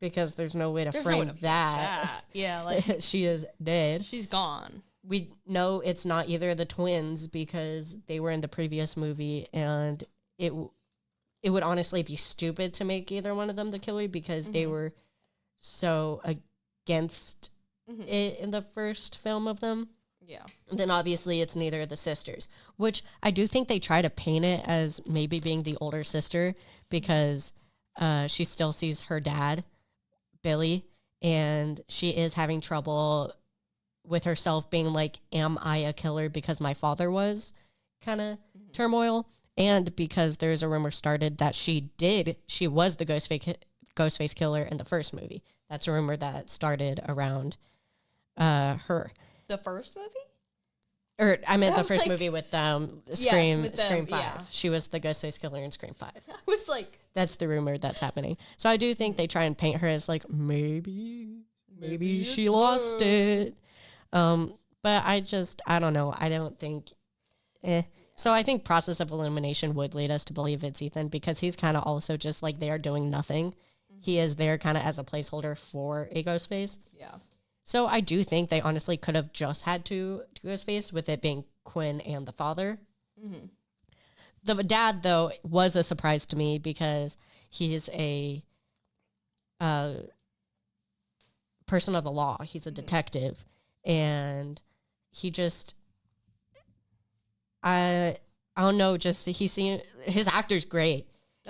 because there's no way to frame that. Yeah, like she is dead. She's gone. We know it's not either of the twins because they were in the previous movie, and it would honestly be stupid to make either one of them the killer because they were so against it in the first film of them. Yeah. And then obviously it's neither of the sisters, which I do think they try to paint it as maybe being the older sister because she still sees her dad, Billy, and she is having trouble with herself being like, am I a killer because my father was, kind of turmoil. And because there's a rumor started that she was the Ghostface killer in the first movie. That's a rumor that started around her. The first movie? Or I meant the first movie with Scream 5. Yeah. She was the Ghostface killer in Scream 5. I was like... That's the rumor that's happening. So I do think they try and paint her as like, maybe she lost it. But I don't know. I don't think... So I think process of elimination would lead us to believe it's Ethan because he's kind of also just like they are doing nothing. He is there kind of as a placeholder for a Ghostface. Yeah. So I do think they honestly could have just had two Ghostface with it being Quinn and the father. Mm-hmm. The dad, though, was a surprise to me because he's a person of the law. He's a detective. And he just... I don't know, just his actor's great.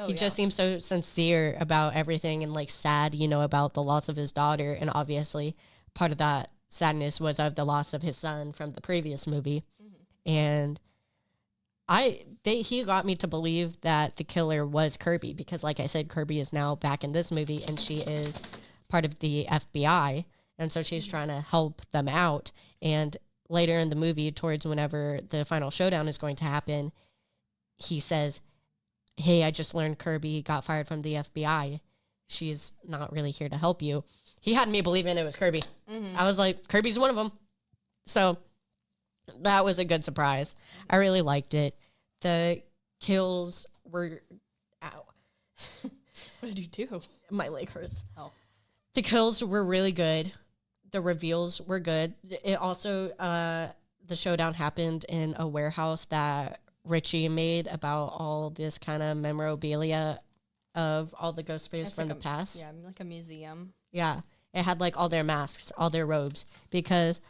He just seems so sincere about everything and like sad, about the loss of his daughter. And obviously part of that sadness was of the loss of his son from the previous movie. And he got me to believe that the killer was Kirby because like I said, Kirby is now back in this movie and she is part of the FBI. And so she's trying to help them out. And later in the movie, towards whenever the final showdown is going to happen, he says, hey, I just learned Kirby got fired from the FBI. She's not really here to help you. He had me believing it was Kirby. I was like, Kirby's one of them. So that was a good surprise. I really liked it. The kills were... Ow. What did you do? My leg hurts. Oh. The kills were really good. The reveals were good. It also, the showdown happened in a warehouse that Richie made about all this kind of memorabilia of all the Ghostface from the past. Yeah, like a museum. Yeah. It had like all their masks, all their robes, because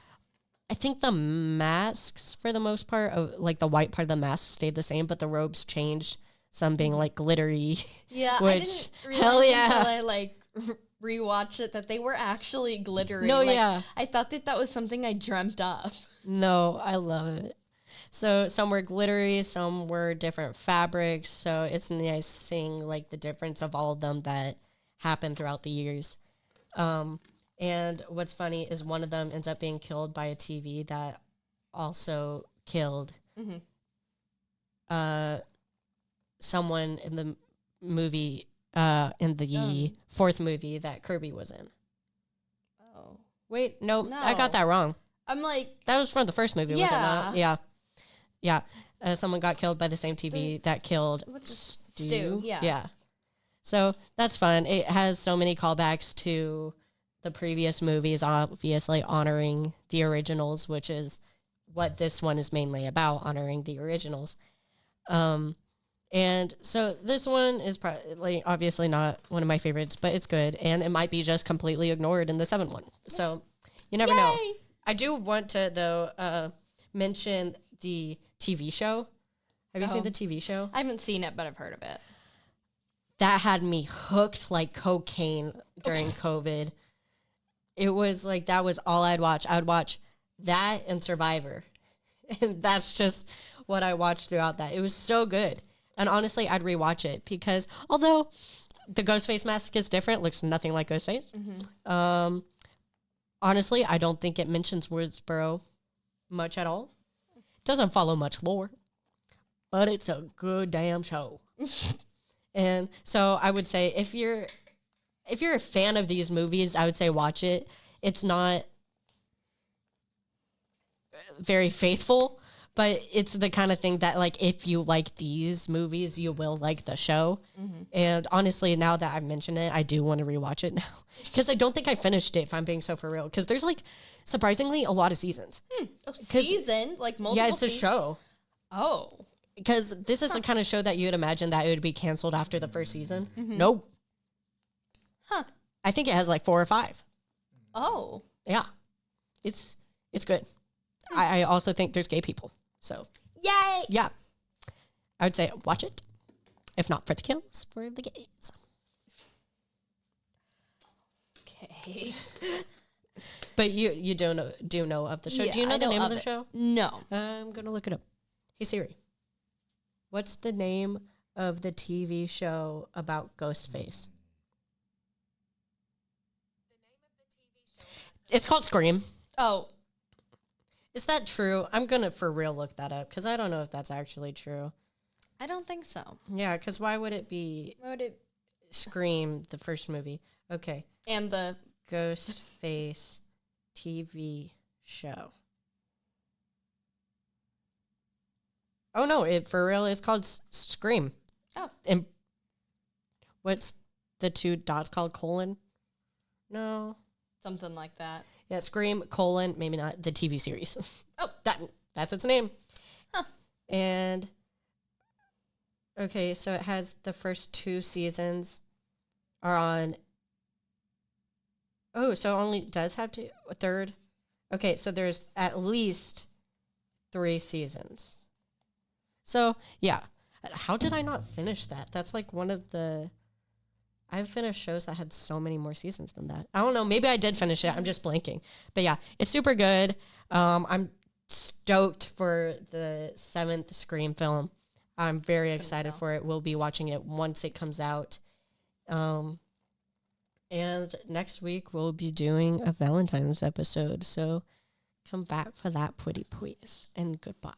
I think the masks for the most part, like the white part of the mask stayed the same, but the robes changed. Some being like glittery. Yeah, which, I didn't realize until I like rewatched it that they were actually glittery. No, like, yeah. I thought that was something I dreamt of. No, I love it. So some were glittery, some were different fabrics. So it's nice seeing like the difference of all of them that happened throughout the years. And what's funny is one of them ends up being killed by a TV that also killed someone in the movie, in the fourth movie that Kirby was in. Oh. Wait, no, I got that wrong. I'm like... That was from the first movie, was it not? Yeah. Yeah. Someone got killed by the same TV that killed Stu. Yeah. Yeah. So that's fun. It has so many callbacks to the previous movies, obviously honoring the originals, which is what this one is mainly about, honoring the originals. And so this one is probably obviously not one of my favorites, but it's good. And it might be just completely ignored in the seventh one. So You never know. I do want to, though, mention the TV show. Have you seen the TV show? I haven't seen it, but I've heard of it. That had me hooked like cocaine during COVID. It was like, that was all I'd watch. I would watch that and Survivor. And that's just what I watched throughout that. It was so good. And honestly, I'd rewatch it because although the Ghostface mask is different, looks nothing like Ghostface. Mm-hmm. Honestly, I don't think it mentions Woodsboro much at all. It doesn't follow much lore, but it's a good damn show. And so I would say if you're a fan of these movies, I would say watch it. It's not very faithful, but it's the kind of thing that, like, if you like these movies, you will like the show. Mm-hmm. And honestly, now that I've mentioned it, I do want to rewatch it now because I don't think I finished it, if I'm being so for real. Because there's, like, surprisingly a lot of seasons. Season? Like multiple Yeah, it's seasons? a show. Oh. Because this is the kind of show that you would imagine that it would be canceled after the first season. Mm-hmm. Nope. Huh. I think it has like 4 or 5. Oh. Yeah. It's good. I also think there's gay people. So. Yay! Yeah. I would say watch it. If not for the kills, for the gays. Okay. But you do know of the show. Yeah, do you know I the know name of of the it. show? No. I'm going to look it up. Hey, Siri. What's the name of the TV show about Ghostface? It's called Scream. Oh. Is that true? I'm going to for real look that up because I don't know if that's actually true. I don't think so. Yeah, because why would it be Scream, the first movie? Okay. And the Ghostface TV show. Oh, no, it for real is called Scream. Oh. And what's the 2 dots called? Colon? No. Something like that. Yeah, Scream, colon, maybe not, the TV series. Oh. That's its name. Huh. And, okay, so it has the first 2 seasons are on, oh, so it only does have a third? Okay, so there's at least 3 seasons. So, yeah. How did I not finish that? That's like one of the... I've finished shows that had so many more seasons than that. I don't know. Maybe I did finish it. I'm just blanking. But yeah, it's super good. I'm stoked for the 7th Scream film. I'm very excited for it. We'll be watching it once it comes out. And next week we'll be doing a Valentine's episode. So come back for that, pretty please. And goodbye.